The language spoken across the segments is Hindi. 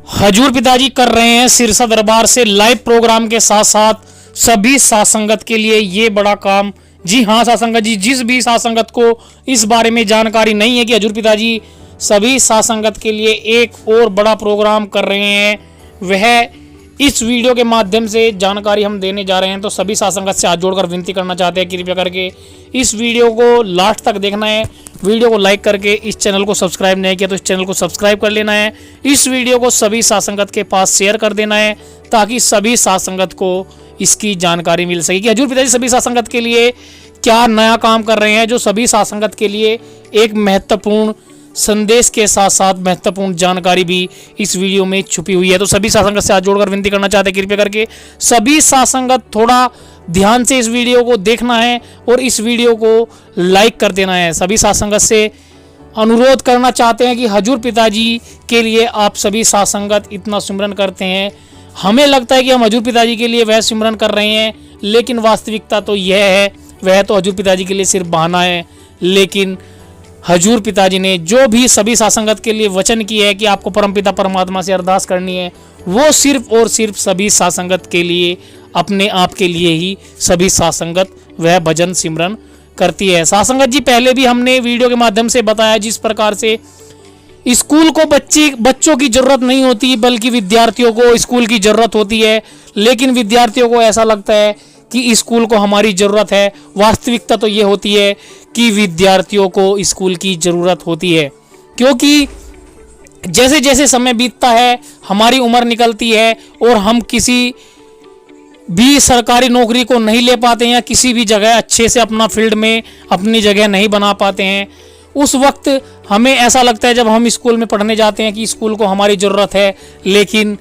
हजूर पिताजी कर रहे हैं सिरसा दरबार से लाइव प्रोग्राम के साथ साथ सभी साथ संगत के लिए ये बड़ा काम। जी हाँ साथ संगत जी, जिस भी साथ संगत को इस बारे में जानकारी नहीं है कि हजूर पिताजी सभी साथ संगत के लिए एक और बड़ा प्रोग्राम कर रहे हैं, वह इस वीडियो के माध्यम से जानकारी हम देने जा रहे हैं। तो सभी साथ संगत से हाथ जोड़कर विनती करना चाहते हैं, कृपया करके इस वीडियो को लास्ट तक देखना है। वीडियो को लाइक करके इस चैनल को सब्सक्राइब नहीं किया तो इस चैनल को सब्सक्राइब कर लेना है। इस वीडियो को सभी साथ संगत के पास शेयर कर देना है ताकि सभी साथ संगत को इसकी जानकारी मिल सके कि हजूर पिताजी सभी साथ संगत के लिए क्या नया काम कर रहे हैं, जो सभी साथ संगत के लिए एक महत्वपूर्ण संदेश के साथ साथ महत्वपूर्ण जानकारी भी इस वीडियो में छुपी हुई है। तो सभी साथ संगत से हाथ जोड़कर विनती करना चाहते हैं, कृपया करके सभी साथ संगत थोड़ा ध्यान से इस वीडियो को देखना है और इस वीडियो को लाइक कर देना है। सभी साथ संगत से अनुरोध करना चाहते हैं कि हजूर पिताजी के लिए आप सभी साथ संगत इतना सिमरन करते हैं। हमें लगता है कि हम हजूर पिताजी के लिए वह सिमरन कर रहे हैं, लेकिन वास्तविकता तो यह है वह तो हजूर पिताजी के लिए सिर्फ बहाना है। लेकिन हजूर पिताजी ने जो भी सभी साथ संगत के लिए वचन किया है कि आपको परमपिता परमात्मा से अरदास करनी है, वो सिर्फ और सिर्फ सभी साथ संगत के लिए, अपने आप के लिए ही सभी साथ संगत वह भजन सिमरन करती है। साथ संगत जी, पहले भी हमने वीडियो के माध्यम से बताया जिस प्रकार से स्कूल को बच्चों की जरूरत नहीं होती बल्कि विद्यार्थियों को स्कूल की जरूरत होती है, लेकिन विद्यार्थियों को ऐसा लगता है कि स्कूल को हमारी ज़रूरत है। वास्तविकता तो ये होती है कि विद्यार्थियों को स्कूल की ज़रूरत होती है, क्योंकि जैसे जैसे समय बीतता है, हमारी उम्र निकलती है और हम किसी भी सरकारी नौकरी को नहीं ले पाते हैं या किसी भी जगह अच्छे से अपना फील्ड में अपनी जगह नहीं बना पाते हैं। उस वक्त हमें ऐसा लगता है जब हम स्कूल में पढ़ने जाते हैं कि स्कूल को हमारी ज़रूरत है, लेकिन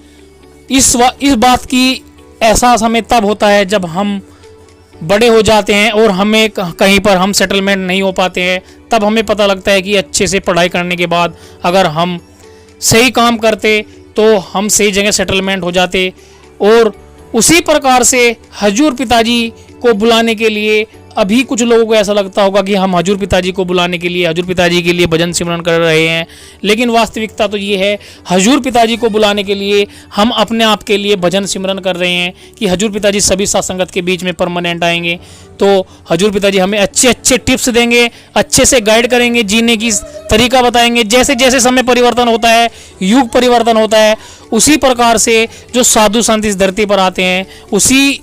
इस बात की एहसास हमें तब होता है जब हम बड़े हो जाते हैं और हमें कहीं पर हम सेटलमेंट नहीं हो पाते हैं। तब हमें पता लगता है कि अच्छे से पढ़ाई करने के बाद अगर हम सही काम करते तो हम सही जगह सेटलमेंट हो जाते। और उसी प्रकार से हजूर पिताजी को बुलाने के लिए अभी कुछ लोगों को ऐसा लगता होगा कि हम हजूर पिताजी को बुलाने के लिए हजूर पिताजी के लिए भजन सिमरन कर रहे हैं, लेकिन वास्तविकता तो ये है हजूर पिताजी को बुलाने के लिए हम अपने आप के लिए भजन सिमरन कर रहे हैं कि हजूर पिताजी सभी साथ संगत के बीच में परमानेंट आएंगे। तो हजूर पिताजी हमें अच्छे अच्छे टिप्स देंगे, अच्छे से गाइड करेंगे, जीने की तरीका बताएंगे। जैसे जैसे समय परिवर्तन होता है, युग परिवर्तन होता है, उसी प्रकार से जो साधु संत इस धरती पर आते हैं उसी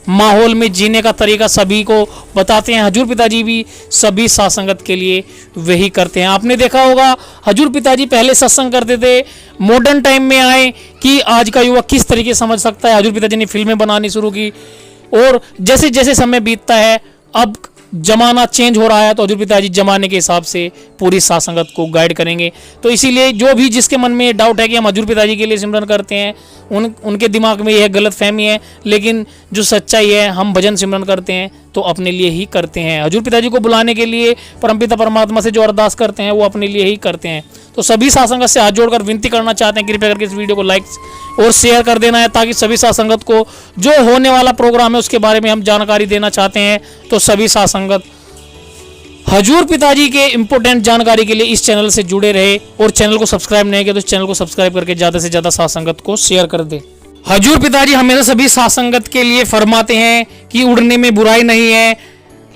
माहौल में जीने का तरीका सभी को बताते हैं। हजूर पिताजी भी सभी साथ संगत के लिए वही करते हैं। आपने देखा होगा हजूर पिताजी पहले सत्संग करते थे, मॉडर्न टाइम में आए कि आज का युवा किस तरीके से समझ सकता है, हजूर पिताजी ने फिल्में बनानी शुरू की। और जैसे जैसे समय बीतता है, अब जमाना चेंज हो रहा है, तो हजूर पिताजी जमाने के हिसाब से पूरी साथ संगत को गाइड करेंगे। तो इसीलिए जो भी जिसके मन में डाउट है कि हम हजूर पिताजी के लिए सिमरन करते हैं, उनके दिमाग में यह गलत फहमी है। लेकिन जो सच्चाई है, हम भजन सिमरन करते हैं तो अपने लिए ही करते हैं। हजूर पिताजी को बुलाने के लिए परमपिता परमात्मा से जो अरदास करते हैं वो अपने लिए ही करते हैं। तो सभी साथ संगत से हाथ जोड़कर विनती करना चाहते हैं, कृपया करके इस वीडियो को लाइक और शेयर कर देना है ताकि सभी साथ संगत को जो होने वाला प्रोग्राम है उसके बारे में हम जानकारी देना चाहते हैं। तो सभी साथ संगत हजूर पिताजी के इंपॉर्टेंट जानकारी के लिए इस चैनल से जुड़े रहे और चैनल को सब्सक्राइब नहीं किया तो इस चैनल को सब्सक्राइब करके ज़्यादा से ज़्यादा साथ संगत को शेयर कर दे। हजूर पिताजी हमेशा सभी साथ संगत के लिए फरमाते हैं कि उड़ने में बुराई नहीं है,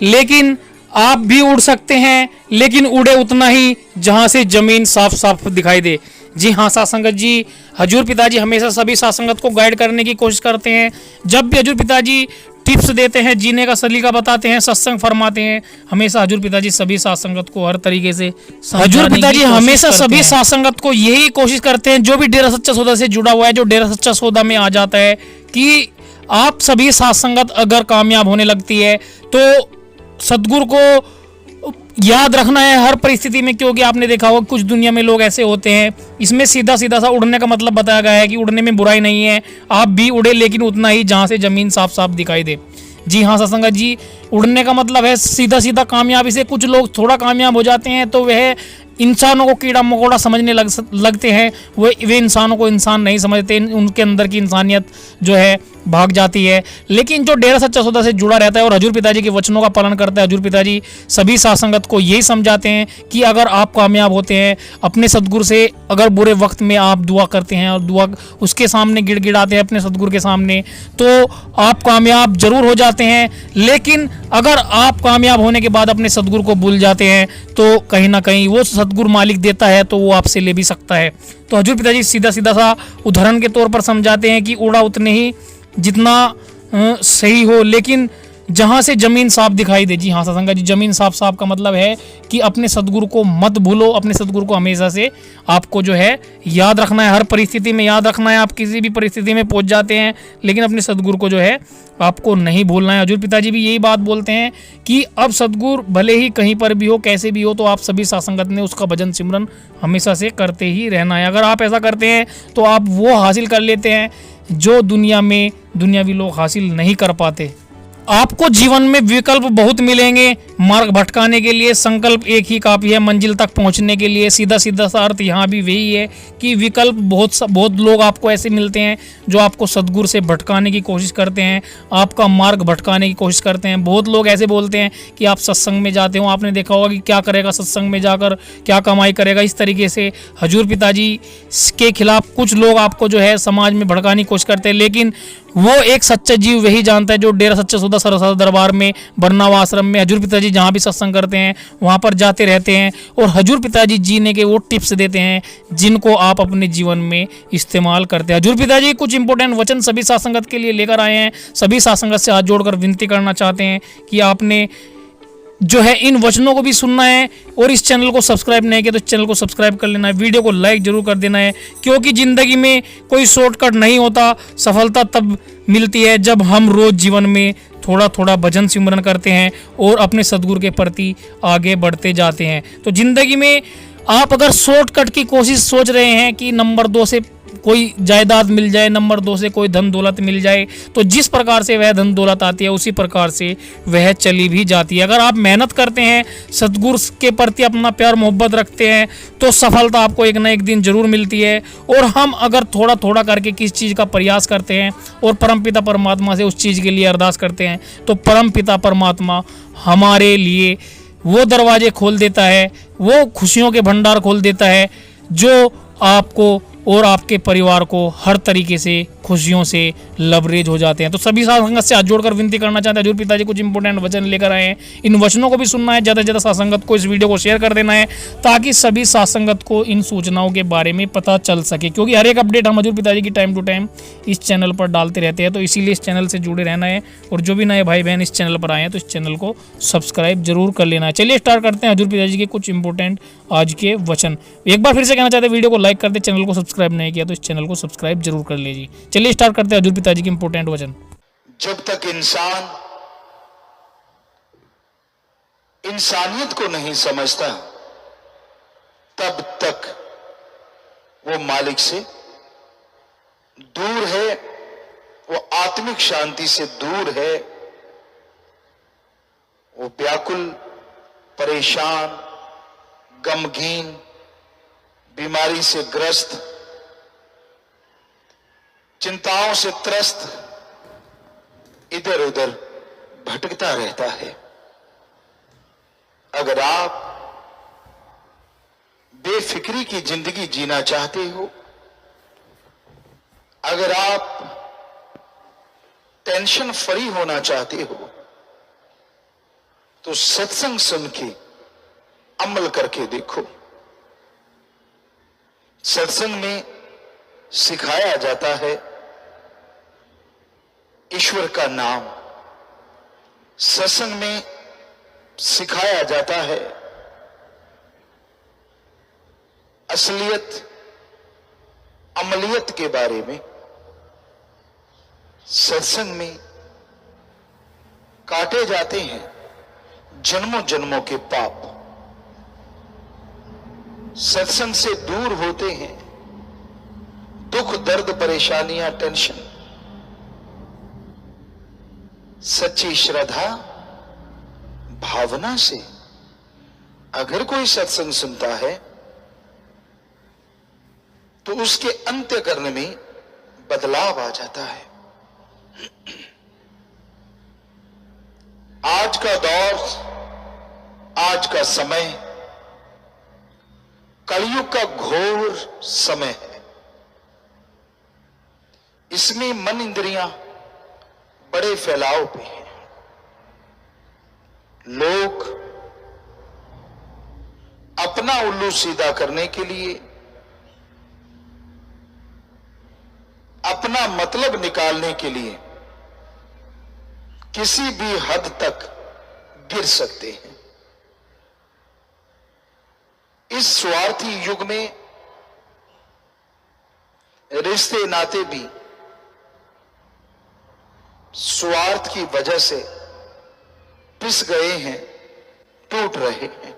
लेकिन आप भी उड़ सकते हैं, लेकिन उड़े उतना ही जहां से जमीन साफ साफ दिखाई दे। जी हाँ साथ संगत जी, हजूर पिताजी हमेशा सभी साथ संगत को गाइड करने की कोशिश करते हैं। जब भी हजूर पिताजी टिप्स देते हैं, जीने का सलीका बताते हैं, सत्संग फरमाते हैं, हमेशा हजूर पिताजी सभी साथ संगत को हर तरीके से हजूर पिताजी हमेशा सभी साथ संगत को यही कोशिश करते हैं, जो भी डेरा सच्चा सौदा से जुड़ा हुआ है, जो डेरा सच्चा सौदा में आ जाता है, कि आप सभी साथ संगत अगर कामयाब होने लगती है तो सदगुरु को याद रखना है हर परिस्थिति में। क्योंकि आपने देखा होगा कुछ दुनिया में लोग ऐसे होते हैं, इसमें सीधा सीधा सा उड़ने का मतलब बताया गया है कि उड़ने में बुराई नहीं है, आप भी उड़े लेकिन उतना ही जहां से जमीन साफ साफ दिखाई दे। जी हाँ सत्संगत जी, उड़ने का मतलब है सीधा सीधा कामयाबी से। कुछ लोग थोड़ा कामयाब हो जाते हैं तो वह इंसानों को कीड़ा मकोड़ा समझने लगते हैं, वे इंसानों को इंसान नहीं समझते, उनके अंदर की इंसानियत जो है भाग जाती है। लेकिन जो डेरा सच्चा सौदा से जुड़ा रहता है और हजूर पिताजी के वचनों का पालन करता है, हजूर पिताजी सभी साथ संगत को यही समझाते हैं कि अगर आप कामयाब होते हैं अपने सदगुरु से, अगर बुरे वक्त में आप दुआ करते हैं और दुआ उसके सामने गिड़गिड़ाते हैं अपने सदगुरु के सामने, तो आप कामयाब जरूर हो जाते हैं। लेकिन अगर आप कामयाब होने के बाद अपने सदगुरु को भूल जाते हैं तो कहीं ना कहीं वो सदगुरु मालिक देता है तो वो आपसे ले भी सकता है। तो हजूर पिताजी सीधा सीधा सा उदाहरण के तौर पर समझाते हैं कि उड़ा उतने ही जितना सही हो, लेकिन जहां से जमीन साफ दिखाई दे। जी हाँ सत्संग जी, जमीन साफ साफ का मतलब है कि अपने सदगुरु को मत भूलो, अपने सदगुरु को हमेशा से आपको जो है याद रखना है, हर परिस्थिति में याद रखना है। आप किसी भी परिस्थिति में पहुंच जाते हैं लेकिन अपने सदगुरु को जो है आपको नहीं भूलना है। हजूर पिताजी भी यही बात बोलते हैं कि अब सदगुरु भले ही कहीं पर भी हो, कैसे भी हो, तो आप सभी सासंगत ने उसका भजन सिमरन हमेशा से करते ही रहना है। अगर आप ऐसा करते हैं तो आप वो हासिल कर लेते हैं जो दुनिया में दुनियावी लोग हासिल नहीं कर पाते। आपको जीवन में विकल्प बहुत मिलेंगे मार्ग भटकाने के लिए, संकल्प एक ही काफ़ी है मंजिल तक पहुंचने के लिए। सीधा सीधा सा अर्थ यहाँ भी वही है कि विकल्प बहुत लोग आपको ऐसे मिलते हैं जो आपको सदगुरु से भटकाने की कोशिश करते हैं, आपका मार्ग भटकाने की कोशिश करते हैं। बहुत लोग ऐसे बोलते हैं कि आप सत्संग में जाते हो, आपने देखा होगा कि क्या करेगा सत्संग में जाकर, क्या कमाई करेगा, इस तरीके से हजूर पिताजी के खिलाफ कुछ लोग आपको जो है समाज में भड़काने की कोशिश करते हैं। लेकिन वो एक सच्चा जीव वही जानता है जो डेरा सच्चा सौदा सरस्वती दरबार में, बरनावा आश्रम में हजूर पिताजी जहाँ भी सत्संग करते हैं वहाँ पर जाते रहते हैं और हजूर पिताजी जीने के वो टिप्स देते हैं जिनको आप अपने जीवन में इस्तेमाल करते हैं। हजूर पिताजी कुछ इंपॉर्टेंट वचन सभी साथ संगत के लिए लेकर आए हैं। सभी साथ संगत से हाथ जोड़कर विनती करना चाहते हैं कि आपने जो है इन वचनों को भी सुनना है और इस चैनल को सब्सक्राइब नहीं किया तो इस चैनल को सब्सक्राइब कर लेना है, वीडियो को लाइक जरूर कर देना है, क्योंकि ज़िंदगी में कोई शॉर्टकट नहीं होता। सफलता तब मिलती है जब हम रोज़ जीवन में थोड़ा थोड़ा भजन सिमरन करते हैं और अपने सदगुरु के प्रति आगे बढ़ते जाते हैं। तो ज़िंदगी में आप अगर शॉर्टकट की कोशिश सोच रहे हैं कि नंबर 2 से कोई जायदाद मिल जाए, नंबर 2 से कोई धन दौलत मिल जाए, तो जिस प्रकार से वह धन दौलत आती है उसी प्रकार से वह चली भी जाती है। अगर आप मेहनत करते हैं, सदगुरु के प्रति अपना प्यार मोहब्बत रखते हैं, तो सफलता आपको एक ना एक दिन जरूर मिलती है। और हम अगर थोड़ा थोड़ा करके किस चीज़ का प्रयास करते हैं और परमपिता परमात्मा से उस चीज़ के लिए अरदास करते हैं, तो परमपिता परमात्मा हमारे लिए वो दरवाजे खोल देता है, वो खुशियों के भंडार खोल देता है जो आपको और आपके परिवार को हर तरीके से खुशियों से लवरेज हो जाते हैं। तो सभी साथ संगत से हाथ जोड़कर विनती करना चाहते हैं, हजूर पिताजी कुछ इंपॉर्टेंट वचन लेकर आए हैं, इन वचनों को भी सुनना है, ज़्यादा से ज़्यादा साथ संगत को इस वीडियो को शेयर कर देना है ताकि सभी साथ संगत को इन सूचनाओं के बारे में पता चल सके, क्योंकि हर एक अपडेट हम हजूर पिताजी की टाइम टू टाइम इस चैनल पर डालते रहते हैं। तो इसीलिए इस चैनल से जुड़े रहना है और जो भी नए भाई बहन इस चैनल पर आए हैं तो इस चैनल को सब्सक्राइब जरूर कर लेना है। चलिए स्टार्ट करते हैं हजूर पिताजी के कुछ इंपॉर्टेंट आज के वचन। एक बार फिर से कहना चाहते हैं वीडियो को लाइक कर दे, चैनल को सब्सक्राइब नहीं किया तो इस चैनल को सब्सक्राइब जरूर कर लीजिए। चलिए स्टार्ट करते हैं हजूर पिताजी के इंपॉर्टेंट वचन। जब तक इंसान इंसानियत को नहीं समझता तब तक वो मालिक से दूर है, वो आत्मिक शांति से दूर है, वो व्याकुल, परेशान, गमगीन, बीमारी से ग्रस्त, चिंताओं से त्रस्त इधर उधर भटकता रहता है। अगर आप बेफिक्री की जिंदगी जीना चाहते हो, अगर आप टेंशन फ्री होना चाहते हो, तो सत्संग सुन के अमल करके देखो। सत्संग में सिखाया जाता है ईश्वर का नाम, सत्संग में सिखाया जाता है असलियत अमलियत के बारे में। सत्संग में काटे जाते हैं जन्मों जन्मों के पाप, सत्संग से दूर होते हैं दुख दर्द परेशानियां टेंशन। सच्ची श्रद्धा भावना से अगर कोई सत्संग सुनता है तो उसके अंत्यकरण में बदलाव आ जाता है। आज का दौर, आज का समय कलयुग का घोर समय है। इसमें मन इंद्रियां बड़े फैलाव पे हैं। लोग अपना उल्लू सीधा करने के लिए, अपना मतलब निकालने के लिए किसी भी हद तक गिर सकते हैं। इस स्वार्थी युग में रिश्ते नाते भी स्वार्थ की वजह से पिस गए हैं, टूट रहे हैं।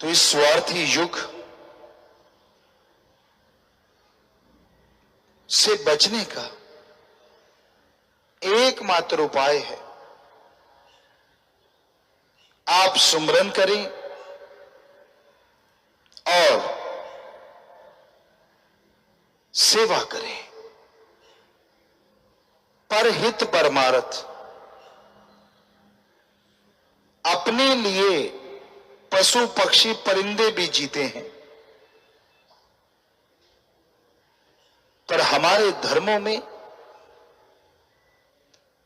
तो इस स्वार्थी युग से बचने का एकमात्र उपाय है, आप सुमरन करें और सेवा करें। परहित परमारथ, अपने लिए पशु पक्षी परिंदे भी जीते हैं, पर हमारे धर्मों में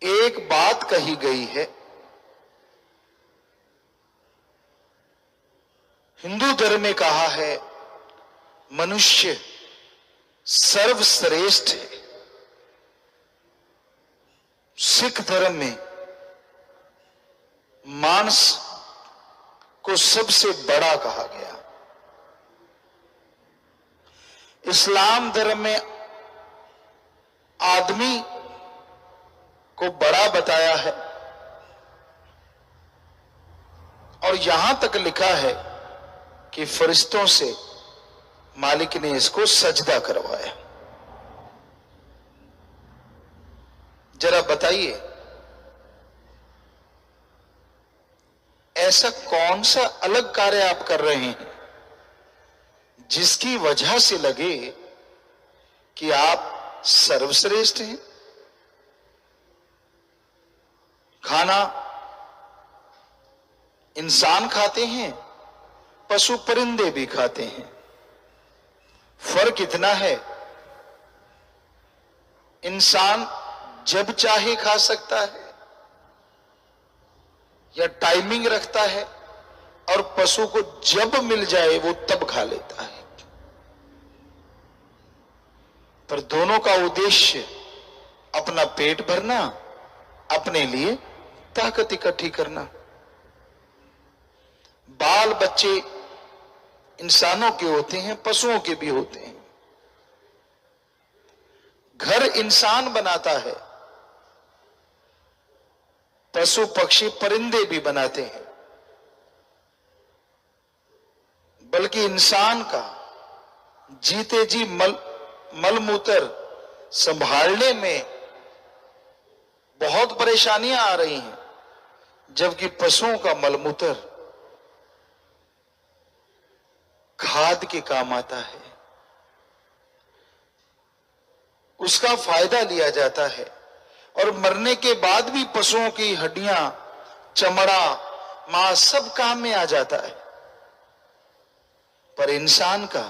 एक बात कही गई है। हिंदू धर्म में कहा है मनुष्य सर्वश्रेष्ठ है। सिख धर्म में मांस को सबसे बड़ा कहा गया। इस्लाम धर्म में आदमी को बड़ा बताया है और यहां तक लिखा है कि फरिश्तों से मालिक ने इसको सजदा करवाया। जरा बताइए, ऐसा कौन सा अलग कार्य आप कर रहे हैं जिसकी वजह से लगे कि आप सर्वश्रेष्ठ हैं? खाना इंसान खाते हैं, पशु परिंदे भी खाते हैं। फर्क इतना है, इंसान जब चाहे खा सकता है या टाइमिंग रखता है, और पशु को जब मिल जाए वो तब खा लेता है। पर दोनों का उद्देश्य अपना पेट भरना, अपने लिए ताकत इकट्ठी करना। बाल बच्चे इंसानों के होते हैं, पशुओं के भी होते हैं। घर इंसान बनाता है, पशु पक्षी परिंदे भी बनाते हैं। बल्कि इंसान का जीते जी मलमूत्र संभालने में बहुत परेशानियां आ रही हैं, जबकि पशुओं का मलमूत्र खाद के काम आता है, उसका फायदा लिया जाता है। और मरने के बाद भी पशुओं की हड्डियां, चमड़ा, मांस सब काम में आ जाता है। पर इंसान का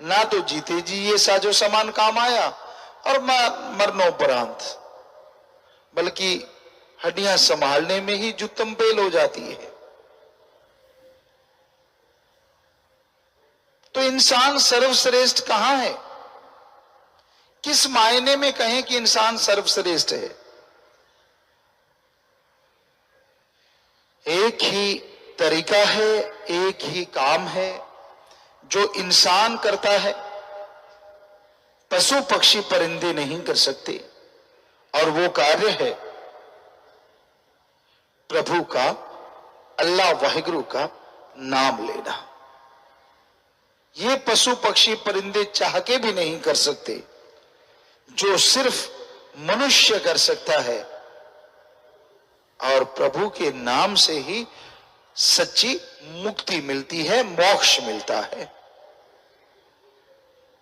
ना तो जीते जी ये साजो सामान काम आया और मरनोपरांत, बल्कि हड्डियां संभालने में ही जुत्तम बेल हो जाती है। तो इंसान सर्वश्रेष्ठ कहां है? किस मायने में कहें कि इंसान सर्वश्रेष्ठ है? एक ही तरीका है, एक ही काम है जो इंसान करता है, पशु पक्षी परिंदे नहीं कर सकते। और वो कार्य है प्रभु का, अल्लाह वाहिगुरु का नाम लेना। ये पशु पक्षी परिंदे चाह के भी नहीं कर सकते, जो सिर्फ मनुष्य कर सकता है। और प्रभु के नाम से ही सच्ची मुक्ति मिलती है, मोक्ष मिलता है।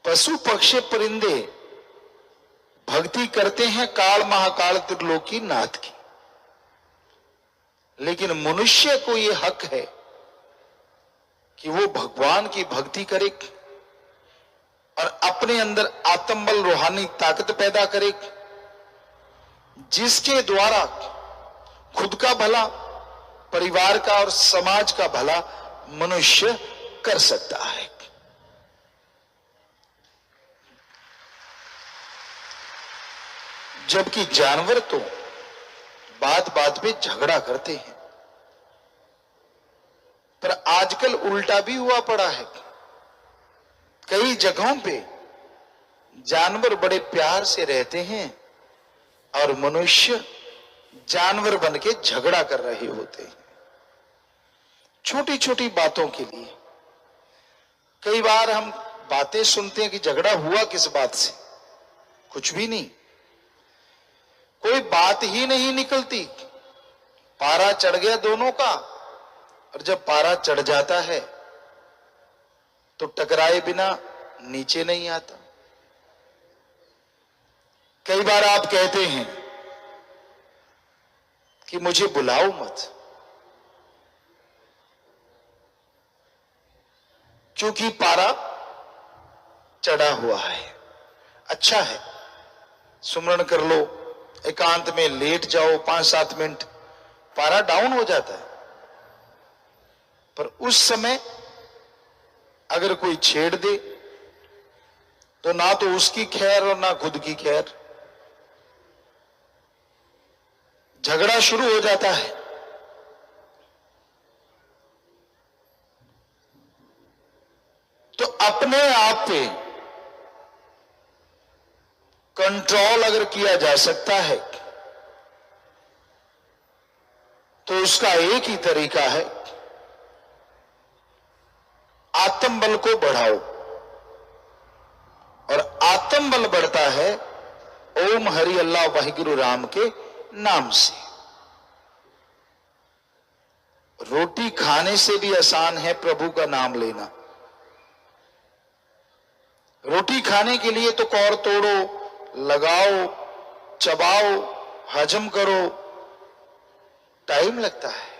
पशु पक्षी परिंदे भक्ति करते हैं काल महाकाल त्रिलोकी नाथ की, लेकिन मनुष्य को यह हक है कि वो भगवान की भक्ति करे और अपने अंदर आत्मबल रूहानी ताकत पैदा करे, जिसके द्वारा खुद का भला, परिवार का और समाज का भला मनुष्य कर सकता है। जबकि जानवर तो बात बात पे झगड़ा करते हैं, पर आजकल उल्टा भी हुआ पड़ा है। कई जगहों पे जानवर बड़े प्यार से रहते हैं और मनुष्य जानवर बन के झगड़ा कर रहे होते हैं, छोटी छोटी बातों के लिए। कई बार हम बातें सुनते हैं कि झगड़ा हुआ किस बात से, कुछ भी नहीं, कोई बात ही नहीं निकलती। पारा चढ़ गया दोनों का, और जब पारा चढ़ जाता है तो टकराए बिना नीचे नहीं आता। कई बार आप कहते हैं कि मुझे बुलाओ मत, क्योंकि पारा चढ़ा हुआ है। अच्छा है, सुमरण कर लो, एकांत में लेट जाओ 5-7 मिनट, पारा डाउन हो जाता है। पर उस समय अगर कोई छेड़ दे तो ना तो उसकी खैर और ना खुद की खैर, झगड़ा शुरू हो जाता है। तो अपने आप पे कंट्रोल अगर किया जा सकता है तो उसका एक ही तरीका है, आत्मबल को बढ़ाओ। और आत्मबल बढ़ता है ओम हरि अल्लाह वाहिगुरु राम के नाम से। रोटी खाने से भी आसान है प्रभु का नाम लेना। रोटी खाने के लिए तो कौर तोड़ो, लगाओ, चबाओ, हजम करो, टाइम लगता है।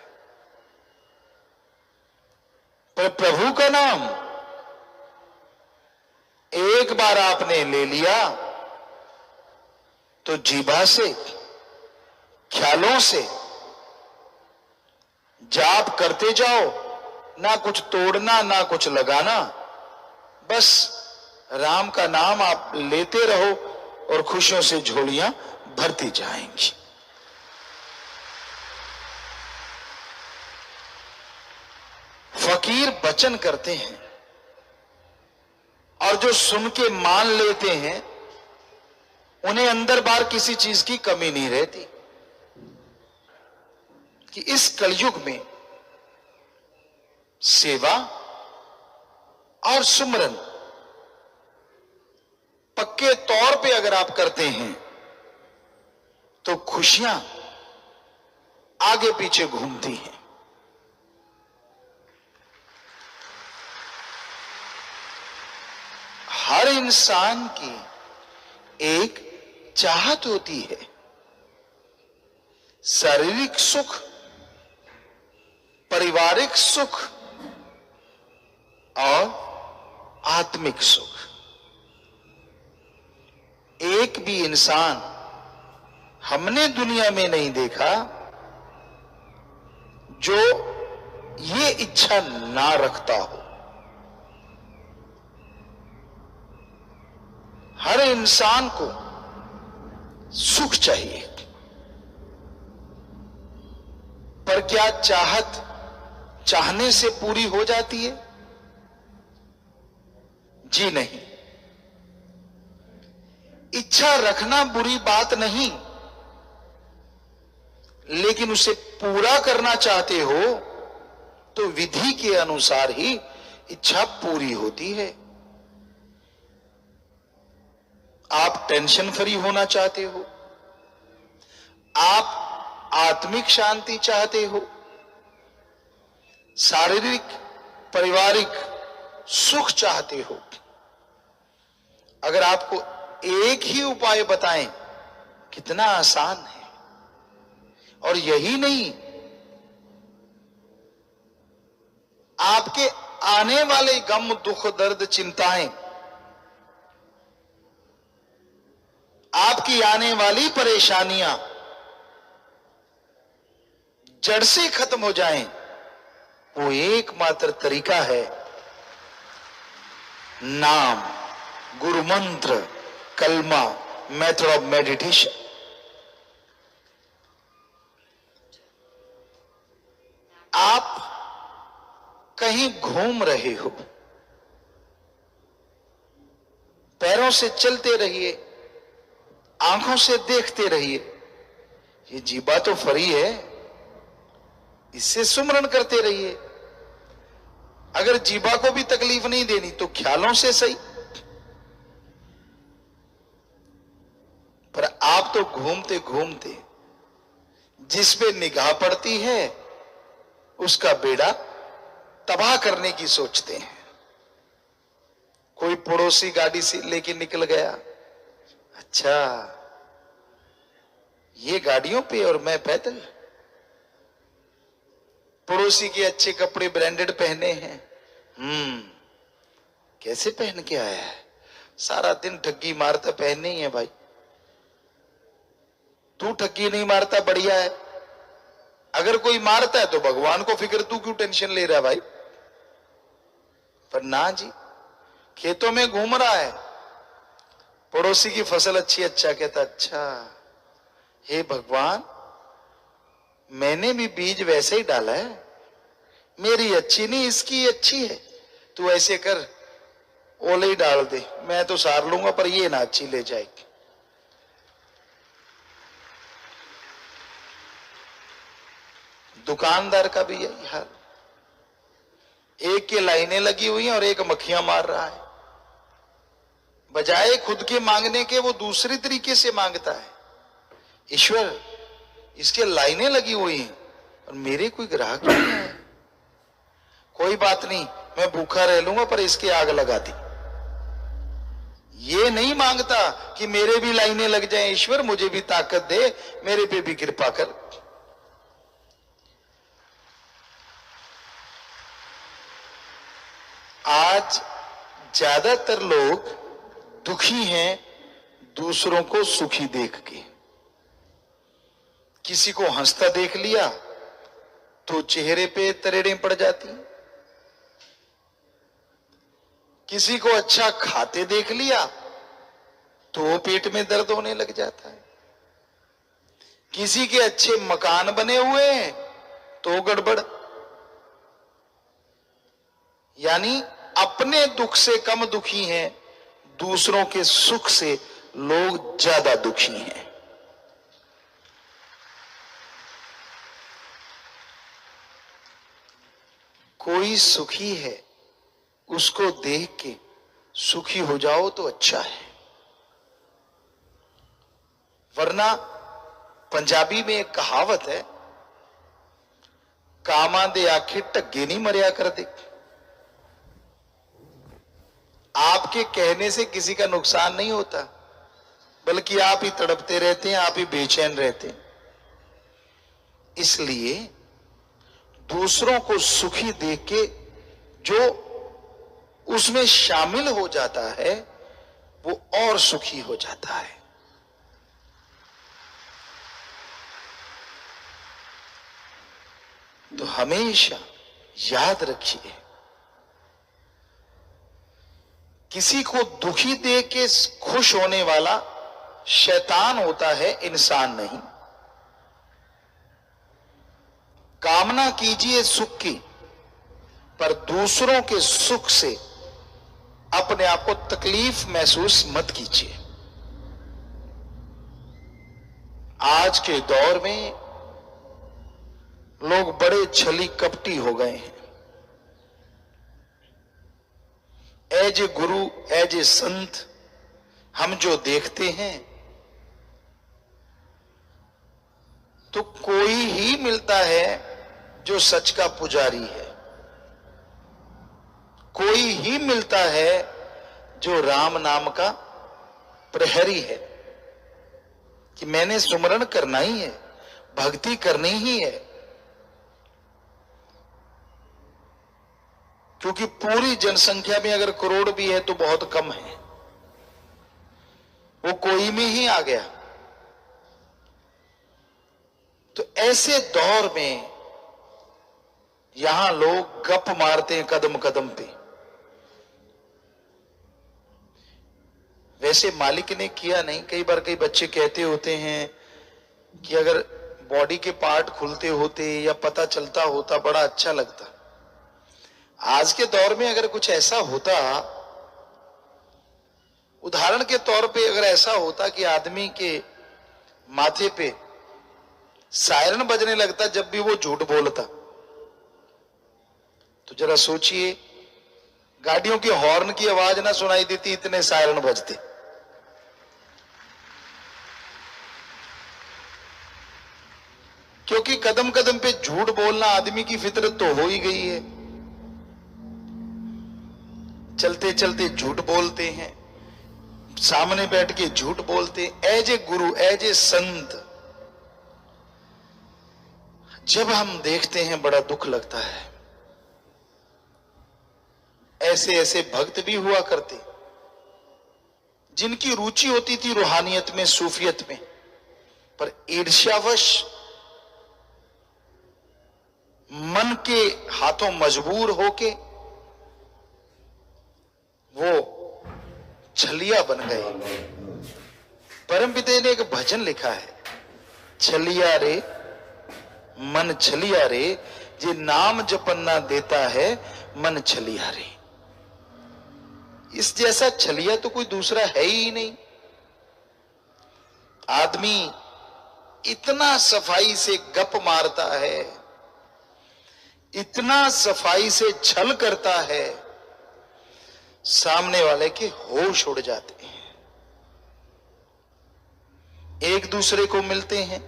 पर प्रभु का नाम एक बार आपने ले लिया तो जीभा से, ख्यालों से जाप करते जाओ, ना कुछ तोड़ना ना कुछ लगाना, बस राम का नाम आप लेते रहो और खुशियों से झोलियां भरती जाएंगी। फकीर वचन करते हैं और जो सुन के मान लेते हैं उन्हें अंदर बाहर किसी चीज की कमी नहीं रहती। कि इस कलयुग में सेवा और सुमरन पक्के तौर पे अगर आप करते हैं तो खुशियां आगे पीछे घूमती हैं। हर इंसान की एक चाहत होती है, शारीरिक सुख, पारिवारिक सुख और आत्मिक सुख। एक भी इंसान हमने दुनिया में नहीं देखा जो ये इच्छा ना रखता हो। हर इंसान को सुख चाहिए, पर क्या चाहत चाहने से पूरी हो जाती है? जी नहीं। इच्छा रखना बुरी बात नहीं, लेकिन उसे पूरा करना चाहते हो तो विधि के अनुसार ही इच्छा पूरी होती है। आप टेंशन फ्री होना चाहते हो, आप आत्मिक शांति चाहते हो, शारीरिक पारिवारिक सुख चाहते हो। अगर आपको एक ही उपाय बताएं, कितना आसान है। और यही नहीं, आपके आने वाले गम, दुख, दर्द, चिंताएं, आपकी आने वाली परेशानियां जड़ से खत्म हो जाएं, वो एकमात्र तरीका है नाम, गुरु मंत्र, कलमा, मेथड ऑफ मेडिटेशन। आप कहीं घूम रहे हो, पैरों से चलते रहिए, आंखों से देखते रहिए। ये जीवा तो फ्री है, इससे सुमरन करते रहिए। अगर जीवा को भी तकलीफ नहीं देनी तो ख्यालों से सही, पर आप तो घूमते घूमते जिस पे निगाह पड़ती है उसका बेड़ा तबाह करने की सोचते हैं। कोई पड़ोसी गाड़ी से लेके निकल गया, अच्छा ये गाड़ियों पे और मैं पैदल। पड़ोसी के अच्छे कपड़े ब्रांडेड पहने हैं, कैसे पहन के आया है, सारा दिन ठगी मारता, पहनने ही है भाई। तू ठगी नहीं मारता, बढ़िया है। अगर कोई मारता है तो भगवान को फिक्र, तू क्यों टेंशन ले रहा है भाई। पर ना जी, खेतों में घूम रहा है, पड़ोसी की फसल अच्छी, अच्छा कहता, अच्छा हे भगवान मैंने भी बीज वैसे ही डाला है, मेरी अच्छी नहीं इसकी अच्छी है, तू ऐसे कर ओले ही डाल दे, मैं तो सार लूंगा पर ये ना अच्छी ले जाएगी। दुकानदार का भी यही हाल, एक के लाइनें लगी हुई हैं और एक मक्खियां मार रहा है। बजाय खुद के मांगने के वो दूसरी तरीके से मांगता है। ईश्वर इसके लाइनें लगी हुई हैं और मेरे कोई ग्राहक नहीं है, कोई बात नहीं मैं भूखा रह लूंगा पर इसके आग लगा दी। ये नहीं मांगता कि मेरे भी लाइनें लग जाएं, ईश्वर मुझे भी ताकत दे, मेरे पे भी कृपा कर। आज ज्यादातर लोग दुखी हैं दूसरों को सुखी देख के। किसी को हंसता देख लिया तो चेहरे पे तरेड़ें पड़ जाती, किसी को अच्छा खाते देख लिया तो पेट में दर्द होने लग जाता है, किसी के अच्छे मकान बने हुए हैं तो गड़बड़। यानी अपने दुख से कम दुखी हैं, दूसरों के सुख से लोग ज्यादा दुखी हैं। कोई सुखी है उसको देख के सुखी हो जाओ तो अच्छा है, वरना पंजाबी में एक कहावत है, कामां दे आखे ढगे नहीं मरिया कर दे। आपके कहने से किसी का नुकसान नहीं होता, बल्कि आप ही तड़पते रहते हैं, आप ही बेचैन रहते हैं। इसलिए दूसरों को सुखी देख के जो उसमें शामिल हो जाता है वो और सुखी हो जाता है। तो हमेशा याद रखिए, किसी को दुखी देख के खुश होने वाला शैतान होता है, इंसान नहीं। कामना कीजिए सुख की, पर दूसरों के सुख से अपने आप को तकलीफ महसूस मत कीजिए। आज के दौर में लोग बड़े छली कपटी हो गए हैं। As a Guru, as a संत हम जो देखते हैं तो कोई ही मिलता है जो सच का पुजारी है, कोई ही मिलता है जो राम नाम का प्रहरी है कि मैंने सुमरण करना ही है, भक्ति करनी ही है, क्योंकि पूरी जनसंख्या में अगर करोड़ भी है तो बहुत कम है, वो कोई में ही आ गया। तो ऐसे दौर में यहां लोग गप मारते हैं कदम कदम पे। वैसे मालिक ने किया नहीं। कई बार कई बच्चे कहते होते हैं कि अगर बॉडी के पार्ट खुलते होते या पता चलता होता बड़ा अच्छा लगता। आज के दौर में अगर कुछ ऐसा होता, उदाहरण के तौर पे अगर ऐसा होता कि आदमी के माथे पे सायरन बजने लगता जब भी वो झूठ बोलता, तो जरा सोचिए, गाड़ियों की हॉर्न की आवाज ना सुनाई देती, इतने सायरन बजते। क्योंकि कदम कदम पे झूठ बोलना आदमी की फितरत तो हो ही गई है। चलते चलते झूठ बोलते हैं, सामने बैठ के झूठ बोलते हैं। As a Guru, as a संत जब हम देखते हैं बड़ा दुख लगता है। ऐसे ऐसे भक्त भी हुआ करते जिनकी रुचि होती थी रूहानियत में, सूफियत में, पर ईर्ष्यावश मन के हाथों मजबूर होके वो छलिया बन गए। परमपिता ने एक भजन लिखा है, छलिया रे मन छलिया रे, जे नाम जपन्ना देता है मन छलिया रे। इस जैसा छलिया तो कोई दूसरा है ही नहीं। आदमी इतना सफाई से गप मारता है, इतना सफाई से छल करता है, सामने वाले के होश उड़ जाते हैं। एक दूसरे को मिलते हैं।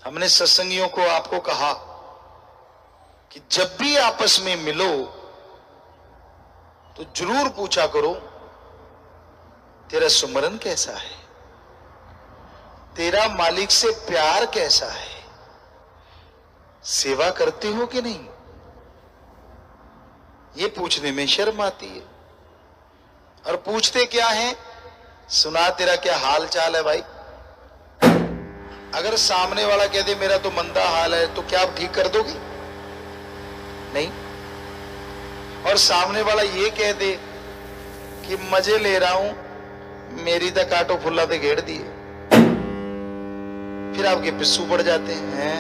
हमने सत्संगियों को आपको कहा कि जब भी आपस में मिलो तो जरूर पूछा करो, तेरा सुमरन कैसा है, तेरा मालिक से प्यार कैसा है, सेवा करते हो कि नहीं। ये पूछने में शर्म आती है। और पूछते क्या है, सुना तेरा क्या हाल चाल है भाई। अगर सामने वाला कह दे मेरा तो मंदा हाल है, तो क्या आप ठीक कर दोगे? नहीं। और सामने वाला ये कह दे कि मजे ले रहा हूं, मेरी तो कांटो फुल्ला ते घेर दिए, फिर आपके पिस्सू पड़ जाते हैं।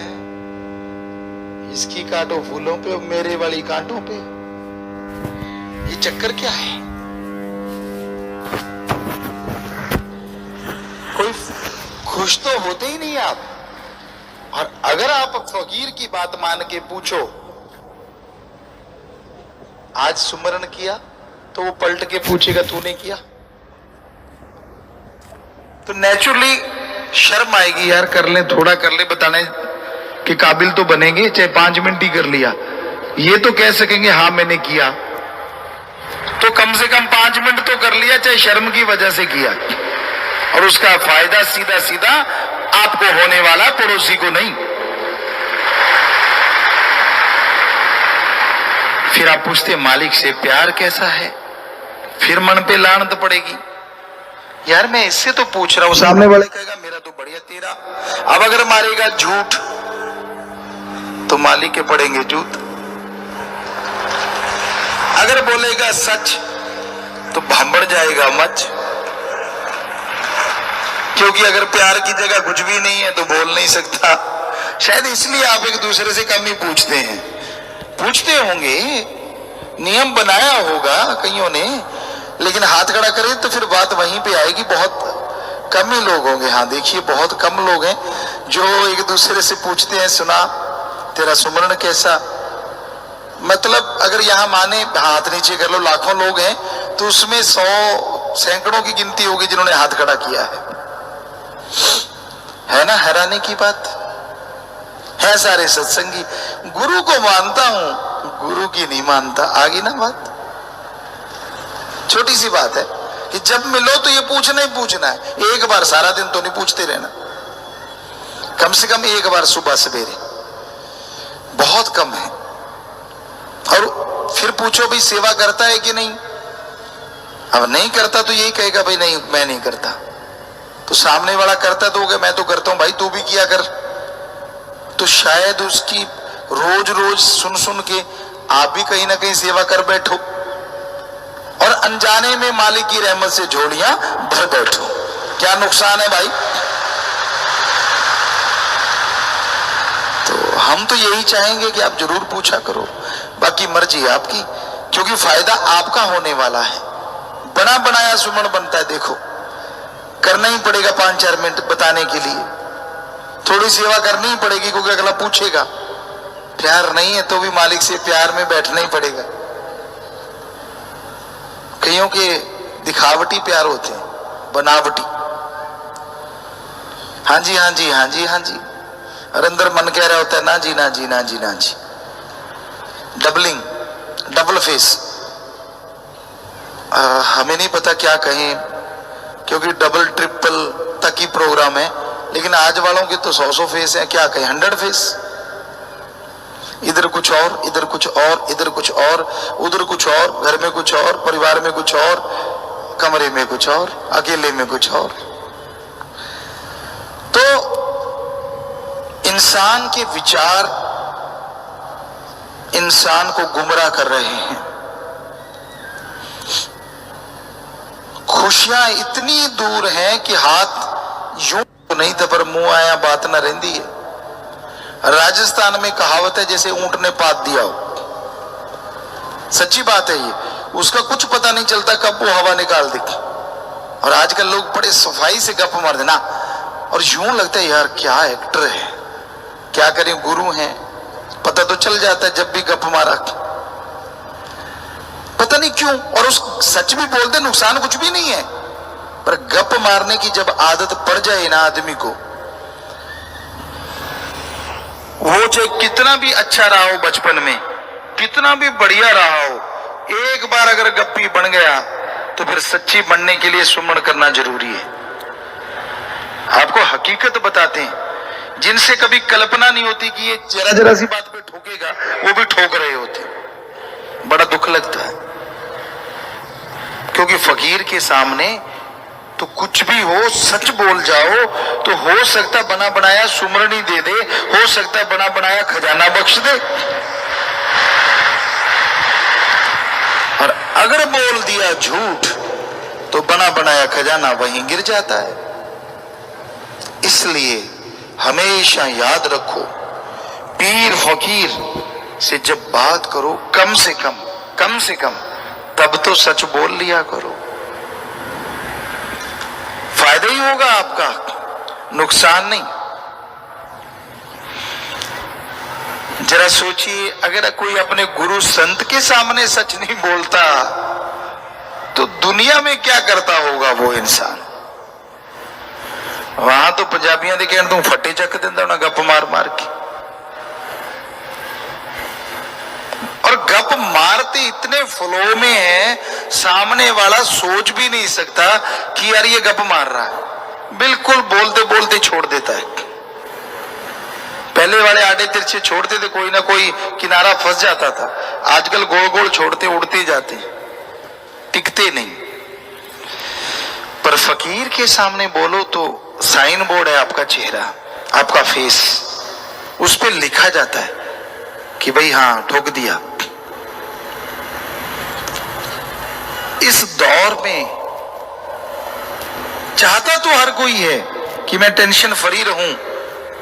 इसकी कांटो फूलों पे और मेरे वाली कांटों पे, ये चक्कर क्या है? कोई खुश तो होते ही नहीं आप। और अगर आप फकीर की बात मान के पूछो आज सुमरन किया, तो वो पलट के पूछेगा तूने किया। तो नेचुरली शर्म आएगी, यार कर ले, थोड़ा कर ले, बताने के काबिल तो बनेंगे, चाहे 5 मिनट ही कर लिया। ये तो कह सकेंगे हाँ मैंने किया, तो कम से कम 5 मिनट तो कर लिया, चाहे शर्म की वजह से किया। और उसका फायदा सीधा सीधा आपको होने वाला, पड़ोसी को नहीं। फिर आप पूछते मालिक से प्यार कैसा है, फिर मन पे लानत पड़ेगी, यार मैं इससे तो पूछ रहा हूं। सामने वाले कहेगा मेरा तो बढ़िया, तेरा। अब अगर मारेगा झूठ तो मालिक के पड़ेंगे जूत, अगर बोलेगा सच तो भांबड़ जाएगा मच। क्योंकि अगर प्यार की जगह कुछ भी नहीं है तो बोल नहीं सकता। शायद इसलिए आप एक दूसरे से कम ही पूछते हैं। पूछते होंगे, नियम बनाया होगा कईयों ने, लेकिन हाथ खड़ा करे तो फिर बात वहीं पे आएगी। बहुत कम ही लोग होंगे, हाँ देखिए बहुत कम लोग हैं जो एक दूसरे से पूछते हैं सुना तेरा सुमरण कैसा। मतलब अगर यहां माने हाथ नीचे कर लो, लाखों लोग हैं तो उसमें 100 सैकड़ों की गिनती होगी जिन्होंने हाथ खड़ा किया है ना। हैरानी की बात है। सारे सत्संगी गुरु को मानता हूं, गुरु की नहीं मानता। आगे ना बात, छोटी सी बात है। कि जब मिलो तो ये पूछना ही पूछना है, एक बार सारा दिन तो नहीं पूछते रहना, कम से कम एक बार सुबह सवेरे, बहुत कम है। और फिर पूछो भाई सेवा करता है कि नहीं, अब नहीं करता तो यही कहेगा भाई नहीं मैं नहीं करता, तो सामने वाला करता तो होगा मैं तो करता हूं भाई तू भी किया कर, तो शायद उसकी रोज रोज सुन सुन के आप भी कहीं ना कहीं सेवा कर बैठो और अनजाने में मालिक की रहमत से झोलियां भर बैठो। क्या नुकसान है भाई? तो हम तो यही चाहेंगे कि आप जरूर पूछा करो, बाकी मर्जी आपकी, क्योंकि फायदा आपका होने वाला है। बना बनाया सुमन बनता है, देखो करना ही पड़ेगा 5-4 मिनट बताने के लिए, थोड़ी सेवा करनी ही पड़ेगी क्योंकि अगला पूछेगा। प्यार नहीं है तो भी मालिक से प्यार में बैठना ही पड़ेगा। कईयों के दिखावटी प्यार होते हैं, बनावटी, हाँ जी हाँ जी हाँ जी हाँ जी, और अंदर मन कह रहा होता है ना जी ना जी ना जी ना जी। डबलिंग, डबल फेस, हमें नहीं पता क्या कहें, क्योंकि डबल ट्रिपल तक ही प्रोग्राम है, लेकिन आज वालों के तो 100 फेस है, क्या कहें 100 फेस। इधर कुछ और, इधर कुछ और, इधर कुछ और, उधर कुछ और, घर में कुछ और, परिवार में कुछ और, कमरे में कुछ और, अकेले में कुछ और। तो इंसान के विचार इंसान को गुमराह कर रहे हैं। खुशियां इतनी दूर हैं कि हाथ यूं नहीं था पर मुंह आया बात न रहती है। राजस्थान में कहावत है जैसे ऊंट ने पात दिया हो, सच्ची बात है ये, उसका कुछ पता नहीं चलता कब वो हवा निकाल देगी। और आजकल लोग बड़े सफाई से गप मार देना, और यूं लगता है यार क्या एक्टर है, क्या करें गुरु हैं, पता तो चल जाता है जब भी गप मारा, पता नहीं क्यों। और उस सच भी बोलते, नुकसान कुछ भी नहीं है, पर गप मारने की जब आदत पड़ जाए ना आदमी को, वो चाहे कितना भी अच्छा रहा हो बचपन में, कितना भी बढ़िया रहा हो, एक बार अगर गप्पी बन गया तो फिर सच्ची बनने के लिए सुमन करना जरूरी है। आपको हकीकत बताते हैं, जिनसे कभी कल्पना नहीं होती कि ये जरा जरा सी बात पे ठोकेगा, वो भी ठोक रहे होते, बड़ा दुख लगता है। क्योंकि फकीर के सामने तो कुछ भी हो, सच बोल जाओ तो हो सकता बना बनाया सुमरनी दे दे, हो सकता बना बनाया खजाना बख्श दे, और अगर बोल दिया झूठ तो बना बनाया खजाना वहीं गिर जाता है। इसलिए हमेशा याद रखो, पीर फकीर से जब बात करो कम से कम तब तो सच बोल लिया करो, फायदा ही होगा आपका, नुकसान नहीं। जरा सोचिए, अगर कोई अपने गुरु संत के सामने सच नहीं बोलता तो दुनिया में क्या करता होगा वो इंसान। वहां तो पंजाबियां दे कहने तू फटे चक देंदा होना गप मार मार के, और गप मारते इतने फ्लो में है, सामने वाला सोच भी नहीं सकता कि यार ये गप मार रहा है, बिल्कुल बोलते बोलते छोड़ देता है। पहले वाले आड़े तिरछे छोड़ते थे, कोई ना कोई किनारा फंस जाता था, आजकल गोल गोल छोड़ते उड़ते जाते, टिकते नहीं। पर फकीर के सामने बोलो तो साइन बोर्ड है आपका चेहरा, आपका फेस, उस पर लिखा जाता है कि भाई हाँ ठोक दिया। इस दौर में चाहता तो हर कोई है कि मैं टेंशन फ्री रहूं,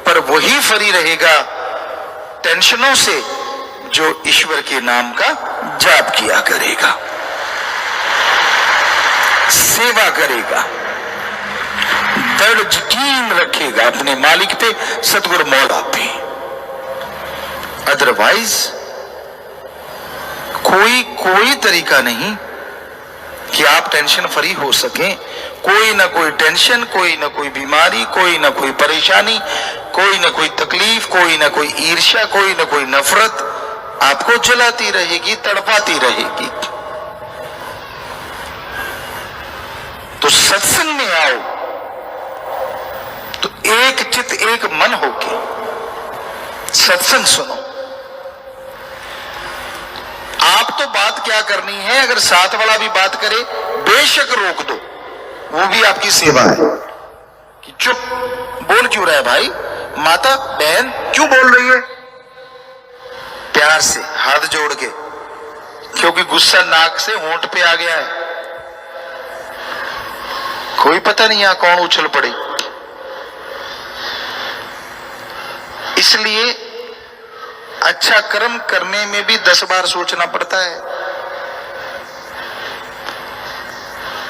पर वही फ्री रहेगा टेंशनों से जो ईश्वर के नाम का जाप किया करेगा, सेवा करेगा, दृढ़ यकीन रखेगा अपने मालिक पे, सतगुरु मौला पे। अदरवाइज कोई तरीका नहीं कि आप टेंशन फ्री हो सकें। कोई ना कोई टेंशन, कोई ना कोई बीमारी, कोई ना कोई परेशानी, कोई ना कोई तकलीफ, कोई ना कोई ईर्ष्या, कोई ना कोई नफरत आपको जलाती रहेगी, तड़पाती रहेगी। सत्संग में आओ तो एक चित एक मन होके सत्संग सुनो। आप तो बात क्या करनी है, अगर साथ वाला भी बात करे बेशक रोक दो, वो भी आपकी सेवा है कि चुप, बोल क्यों रहा है भाई, माता बहन क्यों बोल रही है, प्यार से हाथ जोड़ के, क्योंकि गुस्सा नाक से होंठ पे आ गया है, कोई पता नहीं यहां कौन उछल पड़े। इसलिए अच्छा कर्म करने में भी 10 बार सोचना पड़ता है।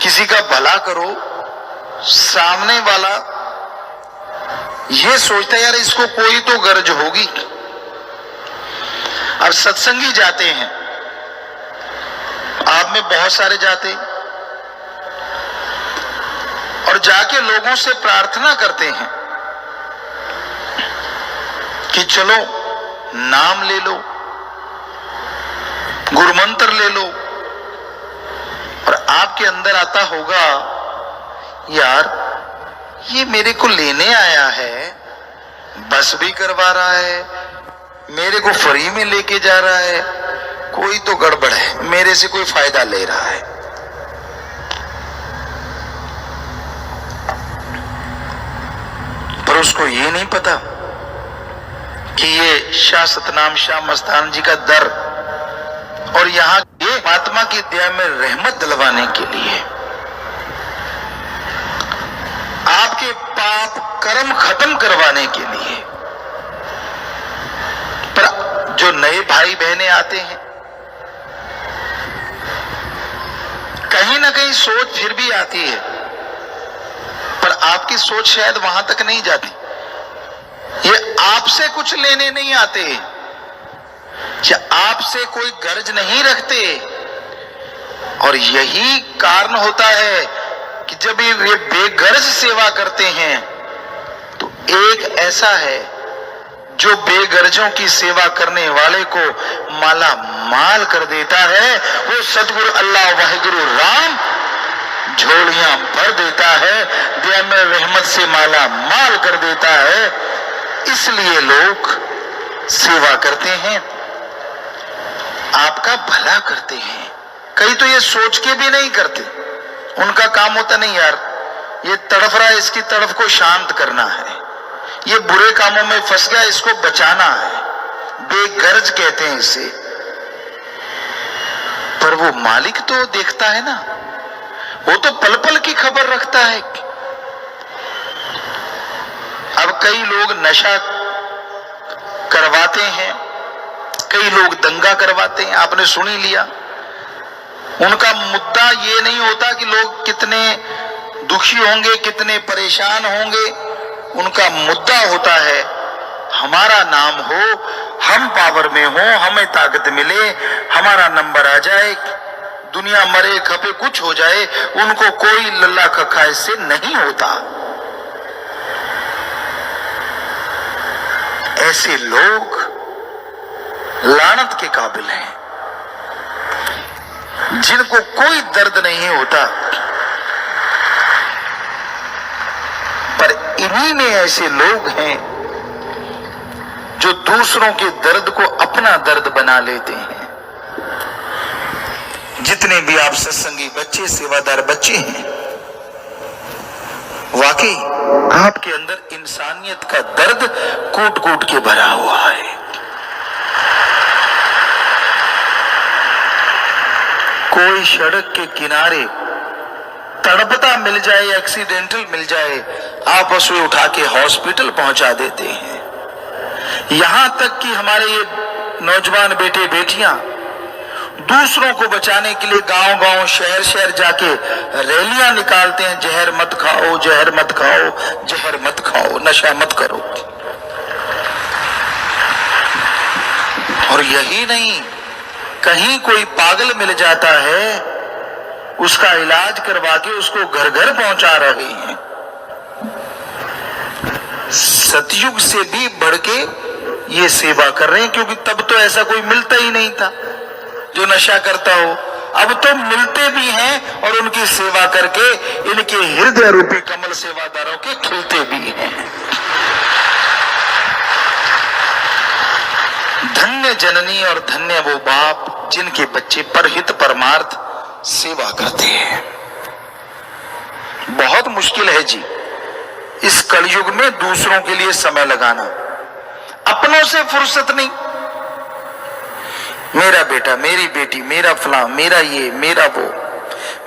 किसी का भला करो, सामने वाला यह सोचता है यार इसको कोई तो गरज होगी। अब सत्संगी जाते हैं, आप में बहुत सारे जाते और जाके लोगों से प्रार्थना करते हैं कि चलो नाम ले लो, गुरु मंत्र ले लो, और आपके अंदर आता होगा यार ये मेरे को लेने आया है, बस भी करवा रहा है, मेरे को फ्री में लेके जा रहा है, कोई तो गड़बड़ है, मेरे से कोई फायदा ले रहा है। पर उसको ये नहीं पता कि ये शाह सतनाम शाह मस्तान जी का दर और यहां ये महात्मा की दया में रहमत दिलवाने के लिए, आपके पाप कर्म खत्म करवाने के लिए। पर जो नए भाई बहनें आते हैं, कहीं ना कहीं सोच फिर भी आती है, पर आपकी सोच शायद वहां तक नहीं जाती। ये आपसे कुछ लेने नहीं आते, या आपसे कोई गर्ज नहीं रखते, और यही कारण होता है कि जब ये बेगर्ज सेवा करते हैं तो एक ऐसा है जो बेगर्जों की सेवा करने वाले को माला माल कर देता है, वो सतगुरु अल्लाह वाहिगुरु राम झोलियां भर देता है, दया में रहमत से माला माल कर देता है। इसलिए लोग सेवा करते हैं, आपका भला करते हैं। कई तो ये सोच के भी नहीं करते, उनका काम होता नहीं यार ये तड़फ रहा है, इसकी तड़फ को शांत करना है, ये बुरे कामों में फंस गया, इसको बचाना है, बेगर्ज कहते हैं इसे। पर वो मालिक तो देखता है ना, वो तो पल पल की खबर रखता है। अब कई लोग नशा करवाते हैं, कई लोग दंगा करवाते हैं, आपने सुन ही लिया। उनका मुद्दा ये नहीं होता कि लोग कितने दुखी होंगे, कितने परेशान होंगे, उनका मुद्दा होता है हमारा नाम हो, हम पावर में हो, हमें ताकत मिले, हमारा नंबर आ जाए, दुनिया मरे खपे कुछ हो जाए, उनको कोई लल्ला खखा इससे नहीं होता। ऐसे लोग लानत के काबिल हैं, जिनको कोई दर्द नहीं होता। पर इन्हीं में ऐसे लोग हैं जो दूसरों के दर्द को अपना दर्द बना लेते हैं। जितने भी आप सत्संगी बच्चे, सेवादार बच्चे हैं, वाकई आपके अंदर इंसानियत का दर्द कूट कूट के भरा हुआ है। कोई सड़क के किनारे तड़पता मिल जाए, एक्सीडेंटल मिल जाए, आप उसे उठा के हॉस्पिटल पहुंचा देते हैं। यहां तक कि हमारे ये नौजवान बेटे बेटियां दूसरों को बचाने के लिए गांव गांव शहर शहर जाके रैलियां निकालते हैं, जहर मत खाओ, जहर मत खाओ, जहर मत खाओ, नशा मत करो। और यही नहीं, कहीं कोई पागल मिल जाता है, उसका इलाज करवा के उसको घर घर पहुंचा रहे हैं। सतयुग से भी बढ़ के ये सेवा कर रहे हैं, क्योंकि तब तो ऐसा कोई मिलता ही नहीं था जो नशा करता हो। अब तो मिलते भी हैं और उनकी सेवा करके इनके हृदय रूपी कमल सेवादारों के खिलते भी हैं। धन्य जननी और धन्य वो बाप जिनके बच्चे परहित परमार्थ सेवा करते हैं। बहुत मुश्किल है जी इस कलयुग में दूसरों के लिए समय लगाना, अपनों से फुर्सत नहीं। मेरा बेटा, मेरी बेटी, मेरा फलां, मेरा ये, मेरा वो,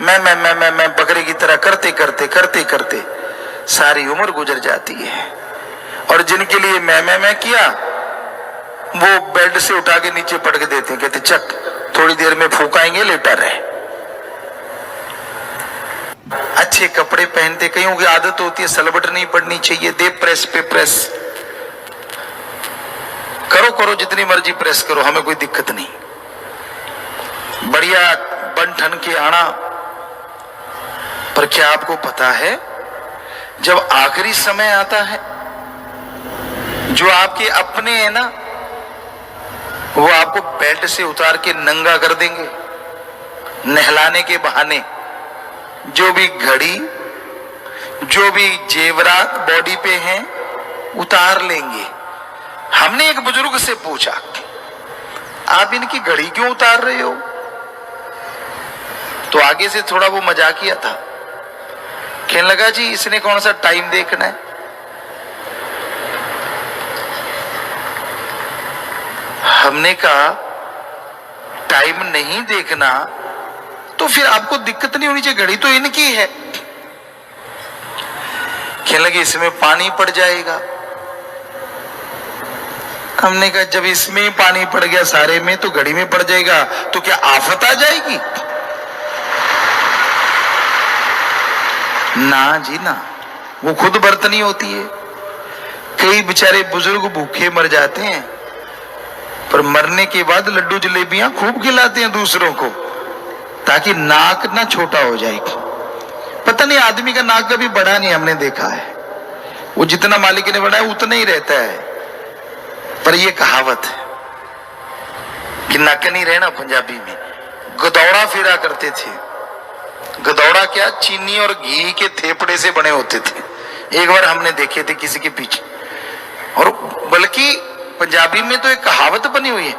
मैं बकरे की तरह करते करते करते करते सारी उम्र गुजर जाती है। और जिनके लिए मैं किया वो बेड से उठा के नीचे पटक देते हैं, कहते चक थोड़ी देर में फूकाएंगे, लेटा रहे। अच्छे कपड़े पहनते, कईयों की आदत होती है सलबट नहीं पड़नी चाहिए, दे प्रेस पे प्रेस करो करो, जितनी मर्जी प्रेस करो, हमें कोई दिक्कत नहीं, बढ़िया बन ठन के आना। पर क्या आपको पता है जब आखिरी समय आता है जो आपके अपने हैं ना, वो आपको बेड से उतार के नंगा कर देंगे नहलाने के बहाने। जो भी घड़ी, जो भी जेवरात बॉडी पे हैं उतार लेंगे। हमने एक बुजुर्ग से पूछा, आप इनकी घड़ी क्यों उतार रहे हो? तो आगे से थोड़ा वो मजाकिया था, कहने लगा जी इसने कौन सा टाइम देखना है। हमने कहा टाइम नहीं देखना तो फिर आपको दिक्कत नहीं होनी चाहिए, घड़ी तो इनकी है। कहने लगे इसमें पानी पड़ जाएगा। हमने कहा जब इसमें पानी पड़ गया सारे में तो घड़ी में पड़ जाएगा तो क्या आफत आ जाएगी? ना जी ना, वो खुद बर्तनी होती है। कई बेचारे बुजुर्ग भूखे मर जाते हैं पर मरने के बाद लड्डू जलेबियां खूब खिलाते हैं दूसरों को ताकि नाक ना छोटा हो जाए। पता नहीं आदमी का नाक कभी बड़ा नहीं, हमने देखा है, वो जितना मालिक ने बढ़ाया उतना ही रहता है। पर ये कहावत है कि नाक नहीं रहना, पंजाबी में गदौड़ा फेरा करते थे। गदौड़ा क्या, चीनी और घी के थेपड़े से बने होते थे। एक बार हमने देखे थे किसी के पीछे, और बल्कि पंजाबी में तो एक कहावत बनी हुई है,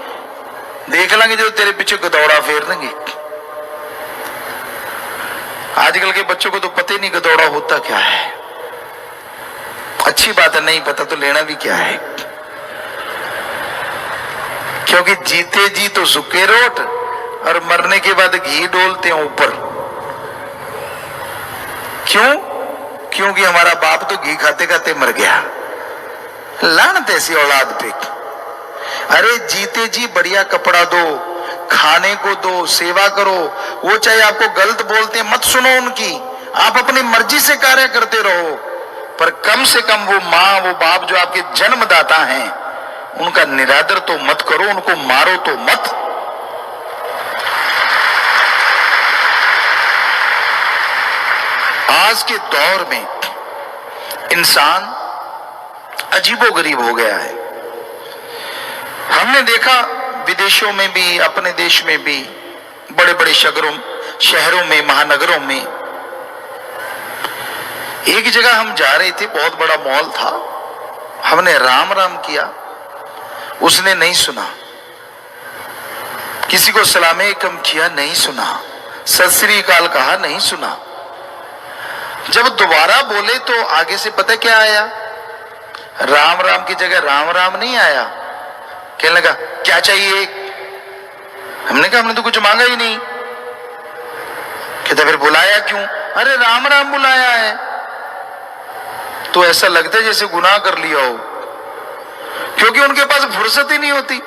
देख लेंगे जो तेरे पीछे गदौड़ा फेर देंगे। आजकल के बच्चों को तो पता ही नहीं गदौड़ा होता क्या है। अच्छी बात है, नहीं पता तो लेना भी क्या है, क्योंकि जीते जी तो सूखे रोट और मरने के बाद घी डोलते हैं ऊपर। क्यों? क्योंकि हमारा बाप तो घी खाते खाते मर गया। लानत ऐसी औलाद पे। अरे जीते जी बढ़िया कपड़ा दो, खाने को दो, सेवा करो। वो चाहे आपको गलत बोलते हैं मत सुनो उनकी, आप अपनी मर्जी से कार्य करते रहो। पर कम से कम वो माँ वो बाप जो आपके जन्मदाता हैं उनका निरादर तो मत करो, उनको मारो तो मत। आज के दौर में इंसान अजीबोगरीब हो गया है। हमने देखा विदेशों में भी, अपने देश में भी, बड़े बड़े शहरों में, महानगरों में। एक जगह हम जा रहे थे, बहुत बड़ा मॉल था, हमने राम राम किया, उसने नहीं सुना। किसी को सलामे कम किया, नहीं सुना। सत श्री अकाल कहा, नहीं सुना। जब दोबारा बोले तो आगे से पता क्या आया? राम राम की जगह राम राम नहीं आया। कहने लगा क्या चाहिए? हमने कहा हमने तो कुछ मांगा ही नहीं। कहता फिर बुलाया क्यों? अरे राम राम बुलाया है। तो ऐसा लगता है जैसे गुनाह कर लिया हो, क्योंकि उनके पास फुर्सत ही नहीं होती।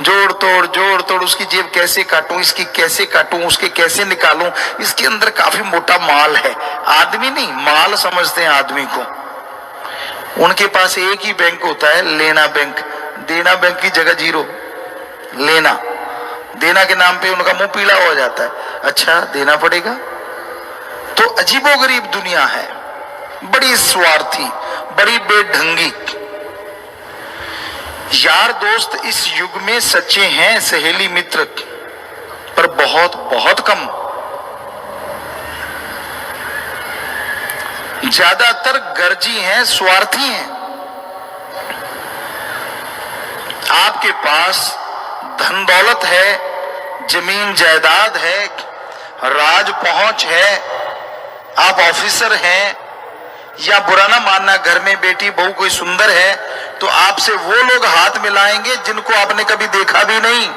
जोड़ तोड़, उसकी जेब कैसे काटूं, इसकी कैसे काटूं, उसके कैसे निकालूं, इसके अंदर काफी मोटा माल है। आदमी नहीं, माल समझते हैं आदमी को। उनके पास एक ही बैंक होता है, लेना बैंक। देना बैंक की जगह जीरो। लेना, देना के नाम पे उनका मुंह पीला हो जाता है। अच्छा देना पड़ेगा। तो अजीबोगरीब दुनिया है, बड़ी स्वार्थी, बड़ी बेढंगी। यार दोस्त इस युग में सच्चे हैं, सहेली मित्र पर बहुत बहुत कम। ज्यादातर गर्जी हैं, स्वार्थी हैं। आपके पास धन दौलत है, जमीन जायदाद है, राज पहुंच है, आप ऑफिसर हैं, या बुरा ना मानना घर में बेटी बहू कोई सुंदर है तो आपसे वो लोग हाथ मिलाएंगे जिनको आपने कभी देखा भी नहीं।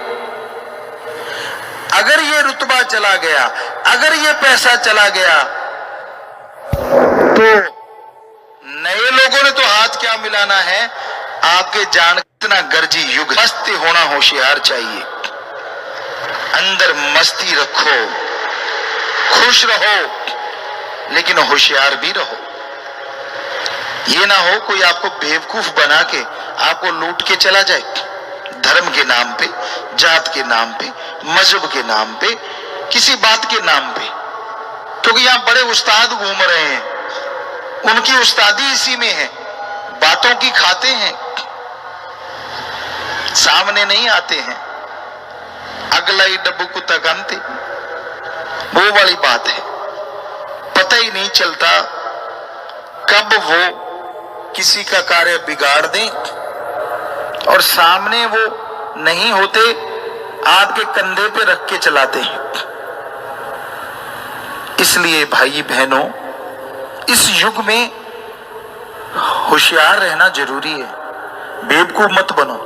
अगर ये रुतबा चला गया, अगर ये पैसा चला गया, तो नए लोगों ने तो हाथ क्या मिलाना है। आपके जान कितना गर्जी युग, मस्ती होना होशियार चाहिए। अंदर मस्ती रखो, खुश रहो, लेकिन होशियार भी रहो। ये ना हो कोई आपको बेवकूफ बना के आपको लूट के चला जाए, धर्म के नाम पे, जात के नाम पे, मजहब के नाम पे, किसी बात के नाम पे। क्योंकि यहां बड़े उस्ताद घूम रहे हैं, उनकी उस्तादी इसी में है, बातों की खाते हैं, सामने नहीं आते हैं। अगला ही डब्बू कुत्ता कानते, वो वाली बात है। पता ही नहीं चलता कब वो किसी का कार्य बिगाड़ दें और सामने वो नहीं होते, आपके कंधे पे रख के चलाते हैं। इसलिए भाई बहनों, इस युग में होशियार रहना जरूरी है। बेवकूफ मत बनो।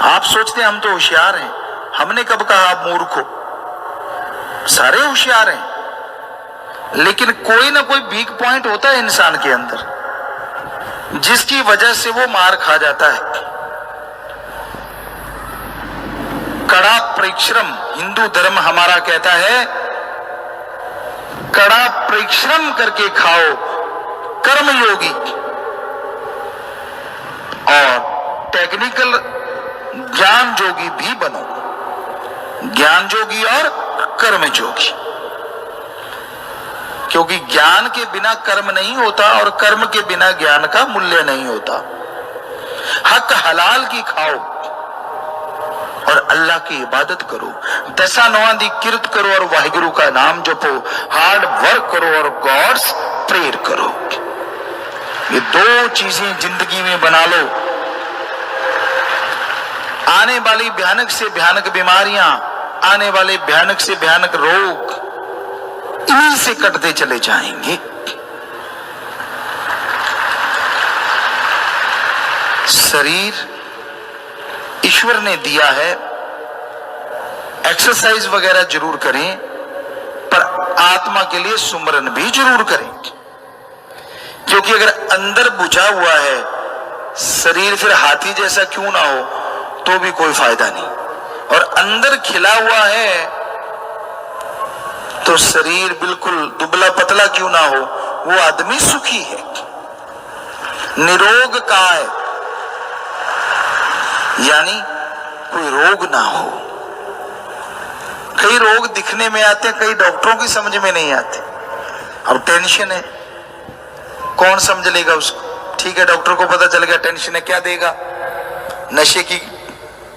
आप सोचते हैं हम तो होशियार हैं, हमने कब कहा आप मूर्ख हो? सारे होशियार हैं, लेकिन कोई ना कोई वीक पॉइंट होता है इंसान के अंदर, जिसकी वजह से वो मार खा जाता है। कड़ा परिश्रम, हिंदू धर्म हमारा कहता है कड़ा परिश्रम करके खाओ, कर्मयोगी। और टेक्निकल ज्ञान जोगी भी बनो, ज्ञान जोगी और कर्म जोगी। क्योंकि ज्ञान के बिना कर्म नहीं होता और कर्म के बिना ज्ञान का मूल्य नहीं होता। हक हलाल की खाओ और अल्लाह की इबादत करो, दसा नौवां दी किरत करो और वाहिगुरु का नाम जपो, हार्ड वर्क करो और गॉड्स प्रेयर करो। ये दो चीजें जिंदगी में बना लो। आने वाली भयानक से भयानक बीमारियां, आने वाले भयानक से भयानक रोग इन्हीं से कटते चले जाएंगे। शरीर ईश्वर ने दिया है, एक्सरसाइज वगैरह जरूर करें, पर आत्मा के लिए सुमरन भी जरूर करें। क्योंकि अगर अंदर बुझा हुआ है शरीर, फिर हाथी जैसा क्यों ना हो तो भी कोई फायदा नहीं, और अंदर खिला हुआ है तो शरीर बिल्कुल दुबला पतला क्यों ना हो, वो आदमी सुखी है। निरोग काय, यानी कोई रोग ना हो। कई रोग दिखने में आते हैं, कई डॉक्टरों की समझ में नहीं आते। अब टेंशन है, कौन समझ लेगा उसको? ठीक है, डॉक्टर को पता चल गया टेंशन है, क्या देगा? नशे की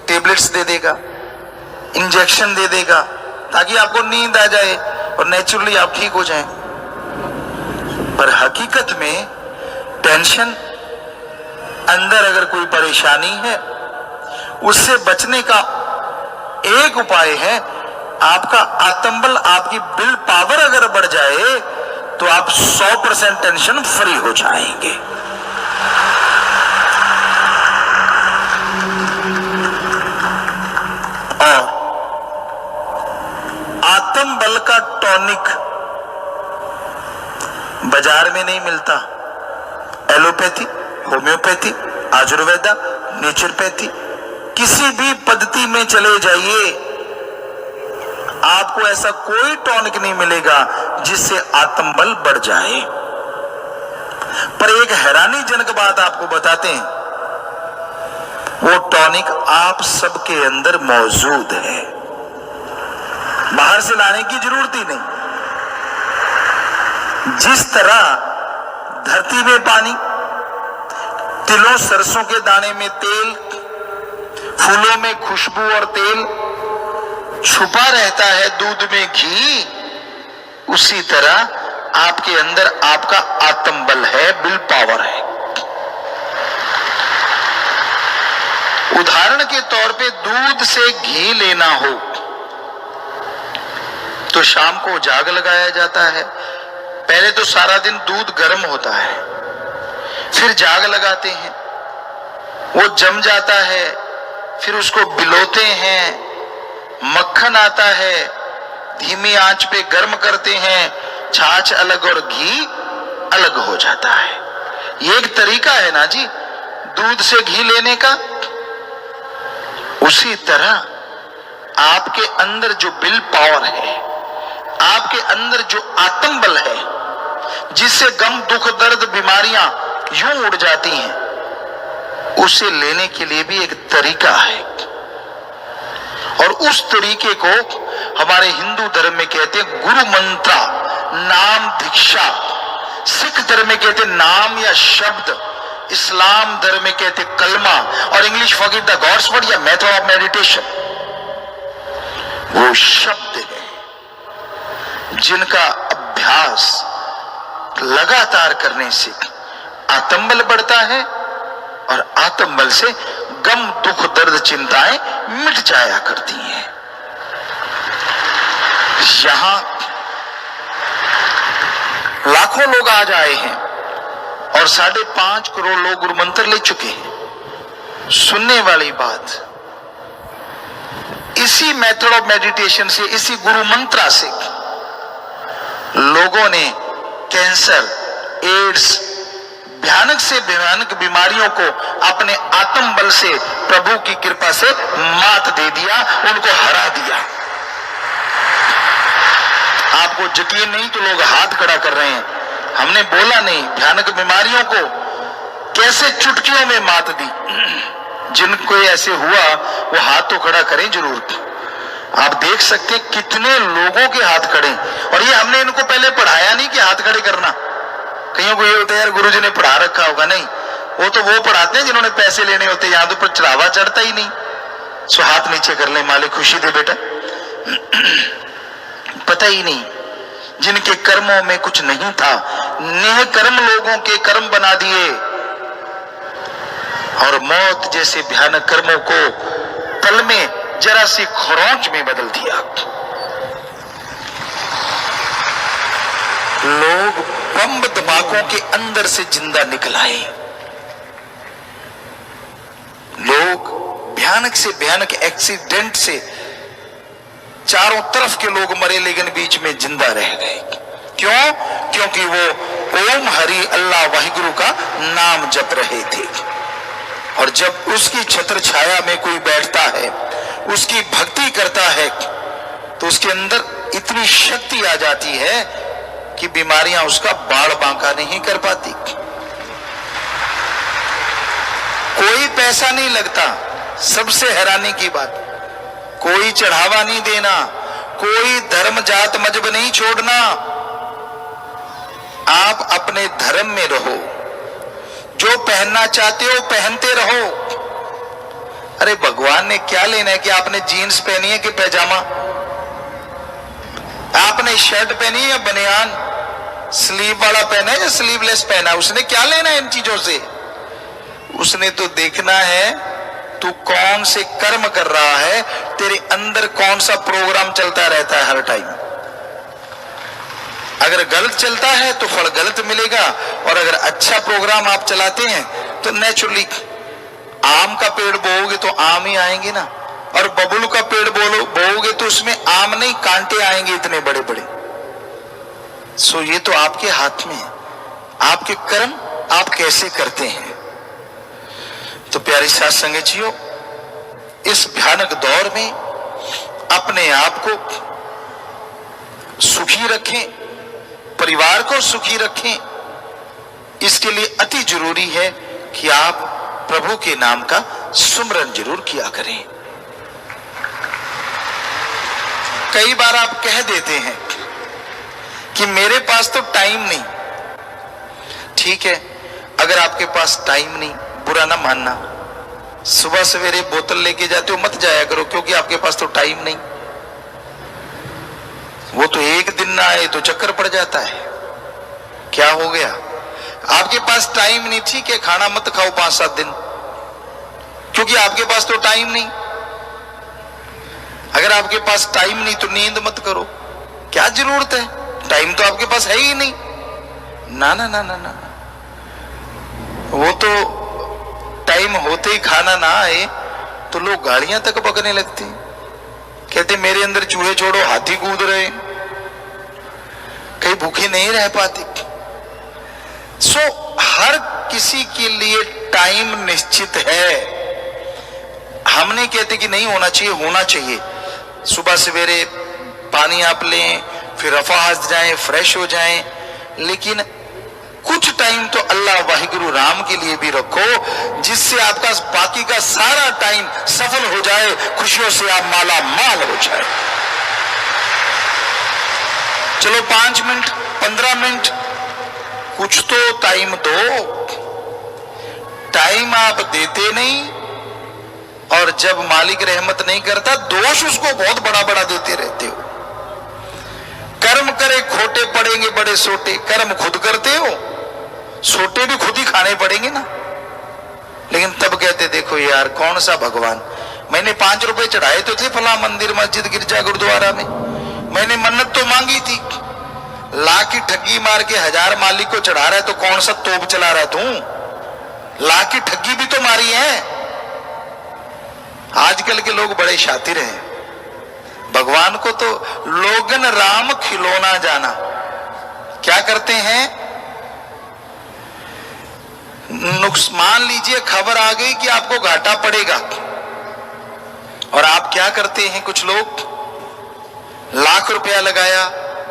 टेबलेट्स दे देगा, इंजेक्शन दे देगा, ताकि आपको नींद आ जाए और नेचुरली आप ठीक हो जाएं। पर हकीकत में टेंशन, अंदर अगर कोई परेशानी है, उससे बचने का एक उपाय है, आपका आत्मबल, आपकी विल पावर अगर बढ़ जाए तो आप 100% टेंशन फ्री हो जाएंगे। और आत्मबल का टॉनिक बाजार में नहीं मिलता। एलोपैथी, होम्योपैथी, आयुर्वेदा, नेचुरोपैथी, किसी भी पद्धति में चले जाइए, आपको ऐसा कोई टॉनिक नहीं मिलेगा जिससे आत्मबल बढ़ जाए। पर एक हैरानीजनक बात आपको बताते हैं, वो टॉनिक आप सबके अंदर मौजूद है, बाहर से लाने की जरूरत ही नहीं। जिस तरह धरती में पानी, तिलों सरसों के दाने में तेल, फूलों में खुशबू और तेल, छुपा रहता है दूध में घी, उसी तरह आपके अंदर आपका आत्मबल है, विल पावर है। उदाहरण के तौर पे दूध से घी लेना हो तो शाम को जाग लगाया जाता है। पहले तो सारा दिन दूध गर्म होता है, फिर जाग लगाते हैं, वो जम जाता है, फिर उसको बिलोते हैं, मक्खन आता है, धीमी आंच पे गर्म करते हैं, छाछ अलग और घी अलग हो जाता है। ये एक तरीका है ना जी दूध से घी लेने का। उसी तरह आपके अंदर जो विल पावर है, आपके अंदर जो आत्मबल है, जिससे गम दुख दर्द बीमारियां यूं उड़ जाती हैं, उसे लेने के लिए भी एक तरीका है। और उस तरीके को हमारे हिंदू धर्म में कहते हैं गुरु मंत्रा, नाम दीक्षा। सिख धर्म में कहते हैं नाम या शब्द, इस्लाम धर्म में कहते कलमा, और English forgive the gods word या मेथड ऑफ मेडिटेशन। वो शब्द है जिनका अभ्यास लगातार करने से आत्मबल बढ़ता है, और आत्मबल से गम दुख दर्द चिंताएं मिट जाया करती हैं। यहां लाखों लोग आज आए हैं और 5.5 करोड़ लोग गुरु मंत्र ले चुके हैं। सुनने वाली बात, इसी मेथड ऑफ मेडिटेशन से, इसी गुरु मंत्रा से लोगों ने कैंसर, एड्स, भयानक से भयानक बीमारियों को अपने आत्मबल से, प्रभु की कृपा से मात दे दिया, उनको हरा दिया। आपको यकीन नहीं तो लोग हाथ खड़ा कर रहे हैं। हमने बोला नहीं, भयानक बीमारियों को कैसे चुटकियों में मात दी। जिनको ऐसे हुआ वो हाथ तो खड़ा करें जरूर। आप देख सकते हैं कितने लोगों के हाथ खड़े, और ये हमने इनको पहले पढ़ाया नहीं कि हाथ खड़े करना। कईयों को ये होता है यार गुरुजी ने पढ़ा रखा होगा, नहीं, वो पढ़ाते हैं जिन्होंने पैसे लेने होते, यहां तो पर चढ़ावा चढ़ता ही नहीं। सो हाथ नीचे कर ले, मालिक खुशी दे बेटा। पता ही नहीं, जिनके कर्मों में कुछ नहीं था, नेह कर्म लोगों के कर्म बना दिए, और मौत जैसे भयानक कर्मों को पल में जरा सी खरोंच में बदल दिया। लोग बम धमाकों के अंदर से जिंदा निकल आए। लोग भयानक से भयानक एक्सीडेंट से चारों तरफ के लोग मरे, लेकिन बीच में जिंदा रह गए। क्यों? क्योंकि वो ओम हरि अल्लाह वाहिगुरु का नाम जप रहे थे। और जब उसकी छत्र छाया में कोई बैठता है, उसकी भक्ति करता है, तो उसके अंदर इतनी शक्ति आ जाती है कि बीमारियां उसका बाड़ बांका नहीं कर पाती। कोई पैसा नहीं लगता, सबसे हैरानी की बात, कोई चढ़ावा नहीं देना, कोई धर्म जात मजहब नहीं छोड़ना। आप अपने धर्म में रहो, जो पहनना चाहते हो पहनते रहो। अरे भगवान ने क्या लेना है कि आपने जीन्स पहनी है कि पैजामा, आपने शर्ट पहनी है या बनियान, स्लीव वाला पहना है या स्लीवलेस पहना है, उसने क्या लेना है इन चीजों से? उसने तो देखना है तू कौन से कर्म कर रहा है, तेरे अंदर कौन सा प्रोग्राम चलता रहता है हर टाइम। अगर गलत चलता है तो फल गलत मिलेगा, और अगर अच्छा प्रोग्राम आप चलाते हैं तो नेचुरली आम का पेड़ बोओगे तो आम ही आएंगे ना, और बबुल का पेड़ बोओगे तो उसमें आम नहीं कांटे आएंगे इतने बड़े बड़े। सो ये तो आपके हाथ में है, आपके कर्म आप कैसे करते हैं। तो प्यारी साथ संगतियों, इस भयानक दौर में अपने आप को सुखी रखें, परिवार को सुखी रखें। इसके लिए अति जरूरी है कि आप प्रभु के नाम का सुमरन जरूर किया करें। कई बार आप कह देते हैं कि मेरे पास तो टाइम नहीं। ठीक है, अगर आपके पास टाइम नहीं, बुरा ना मानना। सुबह सवेरे बोतल लेके जाते हो, मत जाया करो, क्योंकि आपके पास तो टाइम नहीं। वो तो एक दिन ना आए तो चक्कर पड़ जाता है। क्या हो गया? आपके पास टाइम नहीं, ठीक है खाना मत खाओ 5-7 दिन, क्योंकि आपके पास तो टाइम नहीं। अगर आपके पास टाइम नहीं तो नींद मत करो, क्या जरूरत है, टाइम तो आपके पास है ही नहीं। ना ना ना ना ना, वो तो टाइम होते ही खाना ना आए तो लोग गाड़ियां तक पकड़ने लगते, कहते मेरे अंदर चूहे छोड़ो हाथी कूद रहे, कहीं भूखे नहीं रह पाते। सो हर किसी के लिए टाइम निश्चित है। हम नहीं कहते कि नहीं होना चाहिए, होना चाहिए। सुबह सवेरे पानी आप लें, फिर रफाहत जाएं, फ्रेश हो जाएं, लेकिन कुछ टाइम तो अल्लाह वाहिगुरु राम के लिए भी रखो, जिससे आपका बाकी का सारा टाइम सफल हो जाए, खुशियों से आप माला माल हो जाए। चलो 5 मिनट 15 मिनट कुछ तो टाइम दो। टाइम आप देते नहीं, और जब मालिक रहमत नहीं करता दोष उसको बहुत बड़ा बड़ा देते रहते हो। कर्म करे खोटे पड़ेंगे बड़े सोटे, कर्म खुद करते हो, सोटे भी खुद ही खाने पड़ेंगे ना। लेकिन तब कहते देखो यार कौन सा भगवान, मैंने 5 रुपए चढ़ाए तो थे फला मंदिर मस्जिद गिरजा गुरुद्वारा में, मैंने मन्नत तो मांगी थी, लाख की ठगी मार के 1000 मालिक को चढ़ा रहा है तो कौन सा तोप चला रहा तू, लाख की ठगी भी तो मारी है। आजकल के लोग बड़े शातिर हैं, भगवान को तो लोगन राम खिलौना जाना। क्या करते हैं, मान लीजिए खबर आ गई कि आपको घाटा पड़ेगा, और आप क्या करते हैं, कुछ लोग लाख रुपया लगाया,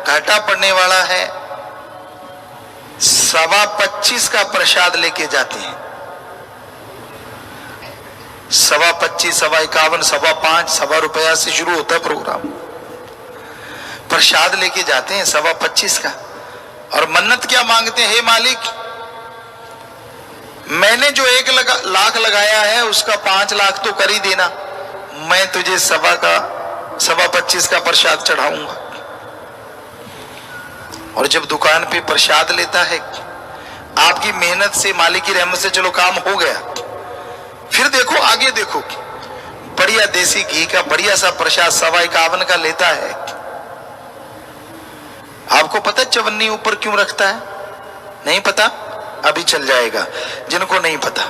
घाटा पड़ने वाला है, 25.25 का प्रसाद लेके जाते हैं। 25.25, 51, 5.25, ₹1.25 से शुरू होता है प्रोग्राम। प्रसाद लेके जाते हैं 25.25 का, और मन्नत क्या मांगते हैं, हे मालिक मैंने जो 1 लाख लगाया है उसका 5 लाख तो कर ही देना, मैं तुझे 25.25 का प्रसाद चढ़ाऊंगा। और जब दुकान पे प्रसाद लेता है, आपकी मेहनत से मालिक की रहमत से चलो काम हो गया, फिर देखो आगे देखो, बढ़िया देसी घी का बढ़िया सा प्रसाद 51 का लेता है। आपको पता चवन्नी ऊपर क्यों रखता है? नहीं पता? अभी चल जाएगा जिनको नहीं पता।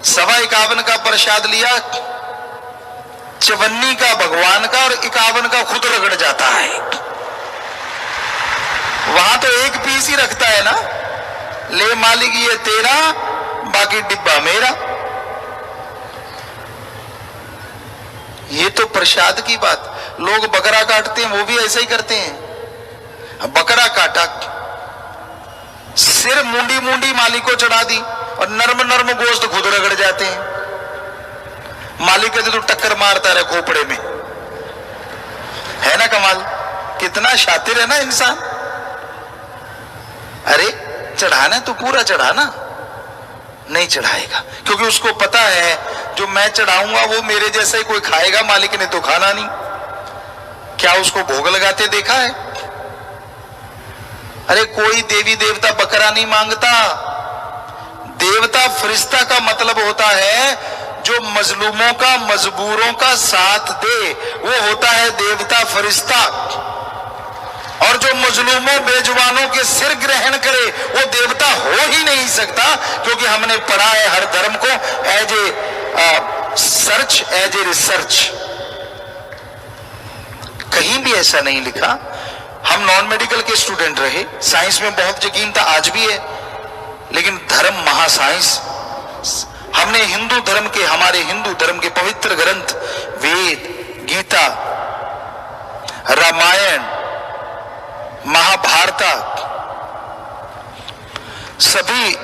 51 का प्रसाद लिया, चवन्नी का भगवान का और 51 का खुद रगड़ जाता है। वहां तो एक पीस ही रखता है ना, ले मालिक ये तेरा, बाकी डिब्बा मेरा। ये तो प्रसाद की बात। लोग बकरा काटते हैं, वो भी ऐसा ही करते हैं। बकरा काटा, सिर मुंडी मुंडी मालिक को चढ़ा दी, और नर्म नर्म गोश्त खुद रगड़ जाते हैं। मालिक कहते तो टक्कर मारता रहे खोपड़े में, है ना कमाल, कितना शातिर है ना इंसान। अरे चढ़ाना तो पूरा चढ़ाना, नहीं चढ़ाएगा, क्योंकि उसको पता है जो मैं चढ़ाऊंगा वो मेरे जैसा ही कोई खाएगा, मालिक ने तो खाना नहीं। क्या उसको भोग लगाते देखा है? अरे कोई देवी देवता बकरा नहीं मांगता। देवता फरिश्ता का मतलब होता है जो मजलूमों का मजबूरों का साथ दे, वो होता है देवता फरिश्ता। और जो मजलूमों बेजुबानों के सिर ग्रहण करे वो देवता हो ही नहीं सकता, क्योंकि हमने पढ़ा है हर धर्म को as a search, as a research. कहीं भी ऐसा नहीं लिखा। हम नॉन मेडिकल के स्टूडेंट रहे, साइंस में बहुत यकीन था, आज भी है, लेकिन धर्म महासाइंस। हमने हिंदू धर्म के, हमारे हिंदू धर्म के पवित्र ग्रंथ वेद, गीता, रामायण, महाभारत, सभी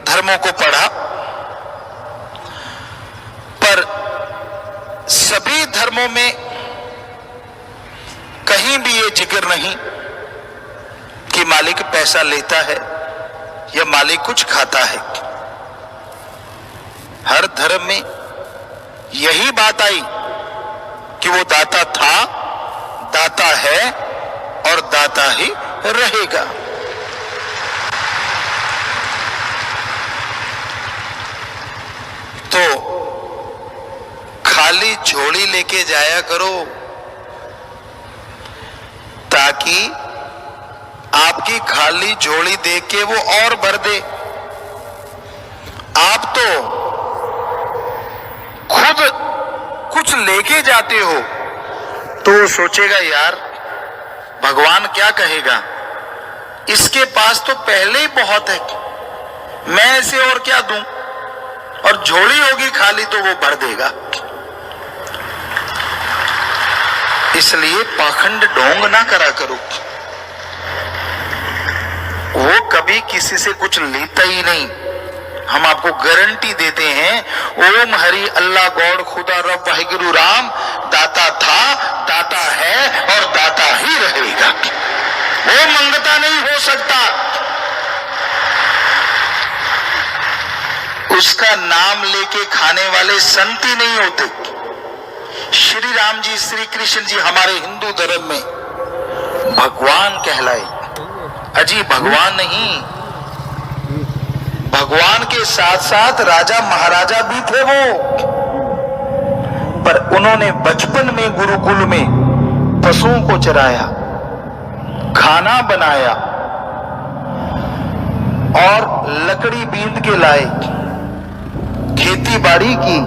धर्मों को पढ़ा, पर सभी धर्मों में कहीं भी ये जिक्र नहीं कि मालिक पैसा लेता है या मालिक कुछ खाता है। हर धर्म में यही बात आई कि वो दाता था, दाता है और दाता ही रहेगा। तो खाली झोली लेके जाया करो ताकि आपकी खाली झोली देख के वो और भर दे। आप तो खुद कुछ लेके जाते हो तो वो सोचेगा यार भगवान क्या कहेगा, इसके पास तो पहले ही बहुत है, मैं इसे और क्या दूं, और झोली होगी खाली तो वो भर देगा। इसलिए पाखंड ढोंग ना करा करो। वो कभी किसी से कुछ लेता ही नहीं। हम आपको गारंटी देते हैं, ओम हरि अल्लाह गॉड खुदा रब वाहिगुरु राम दाता था, दाता है और दाता ही रहेगा। वो मंगता नहीं हो सकता। उसका नाम लेके खाने वाले संत ही नहीं होते। श्री राम जी, श्री कृष्ण जी हमारे हिंदू धर्म में भगवान कहलाए। अजी भगवान नहीं, भगवान के साथ साथ राजा महाराजा भी थे वो, पर उन्होंने बचपन में गुरुकुल में पशुओं को चराया, खाना बनाया और लकड़ी बींद के लाए, खेती बाड़ी की।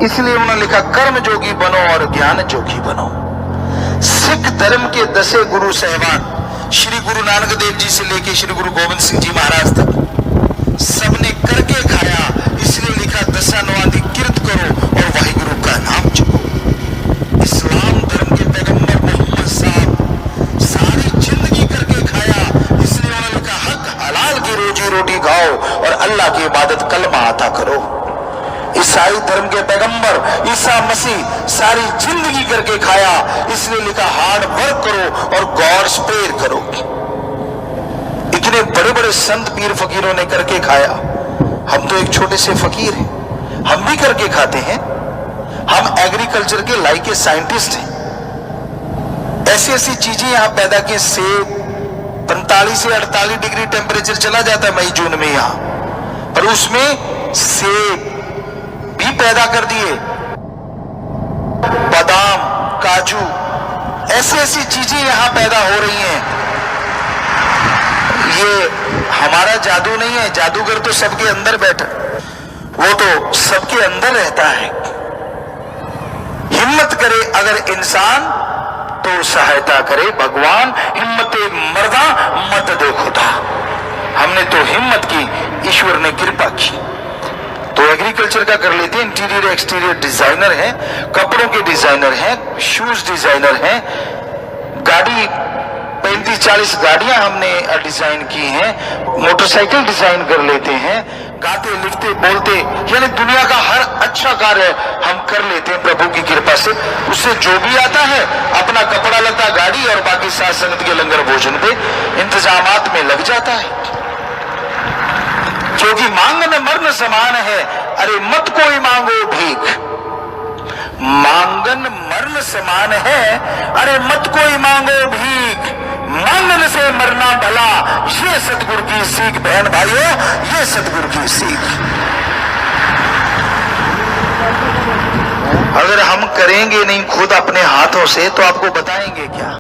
इसलिए उन्होंने लिखा कर्म जोगी बनो और ज्ञान जोगी बनो। सिख धर्म के 10 गुरु सहबान श्री गुरु नानक देव जी से लेकर श्री गुरु गोविंद सिंह जी महाराज तक सबने करके खाया। इसलिए लिखा दशानवादी किरत करो और वाहिगुरु का नाम जपो। इस्लाम धर्म के पैगंबर मोहम्मद साहब सारी जिंदगी करके खाया। इसलिए उन्होंने लिखा हक हलाल की रोजी रोटी खाओ और अल्लाह की इबादत कलमा अता करो। ईसाई धर्म के पैगंबर ईसा मसीह सारी जिंदगी करके खाया। इसलिए लिखा हार्ड वर्क करो और गॉड्स प्रेयर करो। इतने बड़े बड़े संत पीर फकीरों ने करके खाया। हम तो एक छोटे से फकीर हैं, हम भी करके खाते हैं। हम एग्रीकल्चर के लाइक साइंटिस्ट हैं। ऐसी ऐसी चीजें यहां पैदा की। सेब 45 से 48 डिग्री टेम्परेचर चला जाता है मई जून में यहां, पर उसमें सेब भी पैदा कर दिए, बादाम, काजू, ऐसी ऐसी चीजें यहां पैदा हो रही हैं। ये हमारा जादू नहीं है। जादूगर तो सबके अंदर बैठा, वो तो सबके अंदर रहता है। हिम्मत करे अगर इंसान तो सहायता करे भगवान। हिम्मते मर्दा मत दे खुदा। हमने तो हिम्मत की, ईश्वर ने कृपा की। तो एग्रीकल्चर का कर लेते हैं। इंटीरियर एक्सटीरियर डिजाइनर हैं, कपड़ों के डिजाइनर हैं, शूज डिजाइनर हैं, गाड़ी 35-40 गाड़ियां हमने डिजाइन की हैं, मोटरसाइकिल डिजाइन कर लेते हैं, गाते लिखते बोलते, यानी दुनिया का हर अच्छा कार्य हम कर लेते हैं प्रभु की कृपा से। उससे जो भी आता है अपना कपड़ा लता, गाड़ी और बाकी साथ संगत के लंगर भोजन पे इंतजामात में लग जाता है। क्योंकि मांगन मरण समान है, अरे मत कोई मांगो भीख। मांगन मरण समान है, अरे मत कोई मांगो भीख। मांगन से मरना भला, ये सतगुरु की सीख बहन भाइयों, ये सतगुरु की सीख। अगर हम करेंगे नहीं खुद अपने हाथों से तो आपको बताएंगे क्या।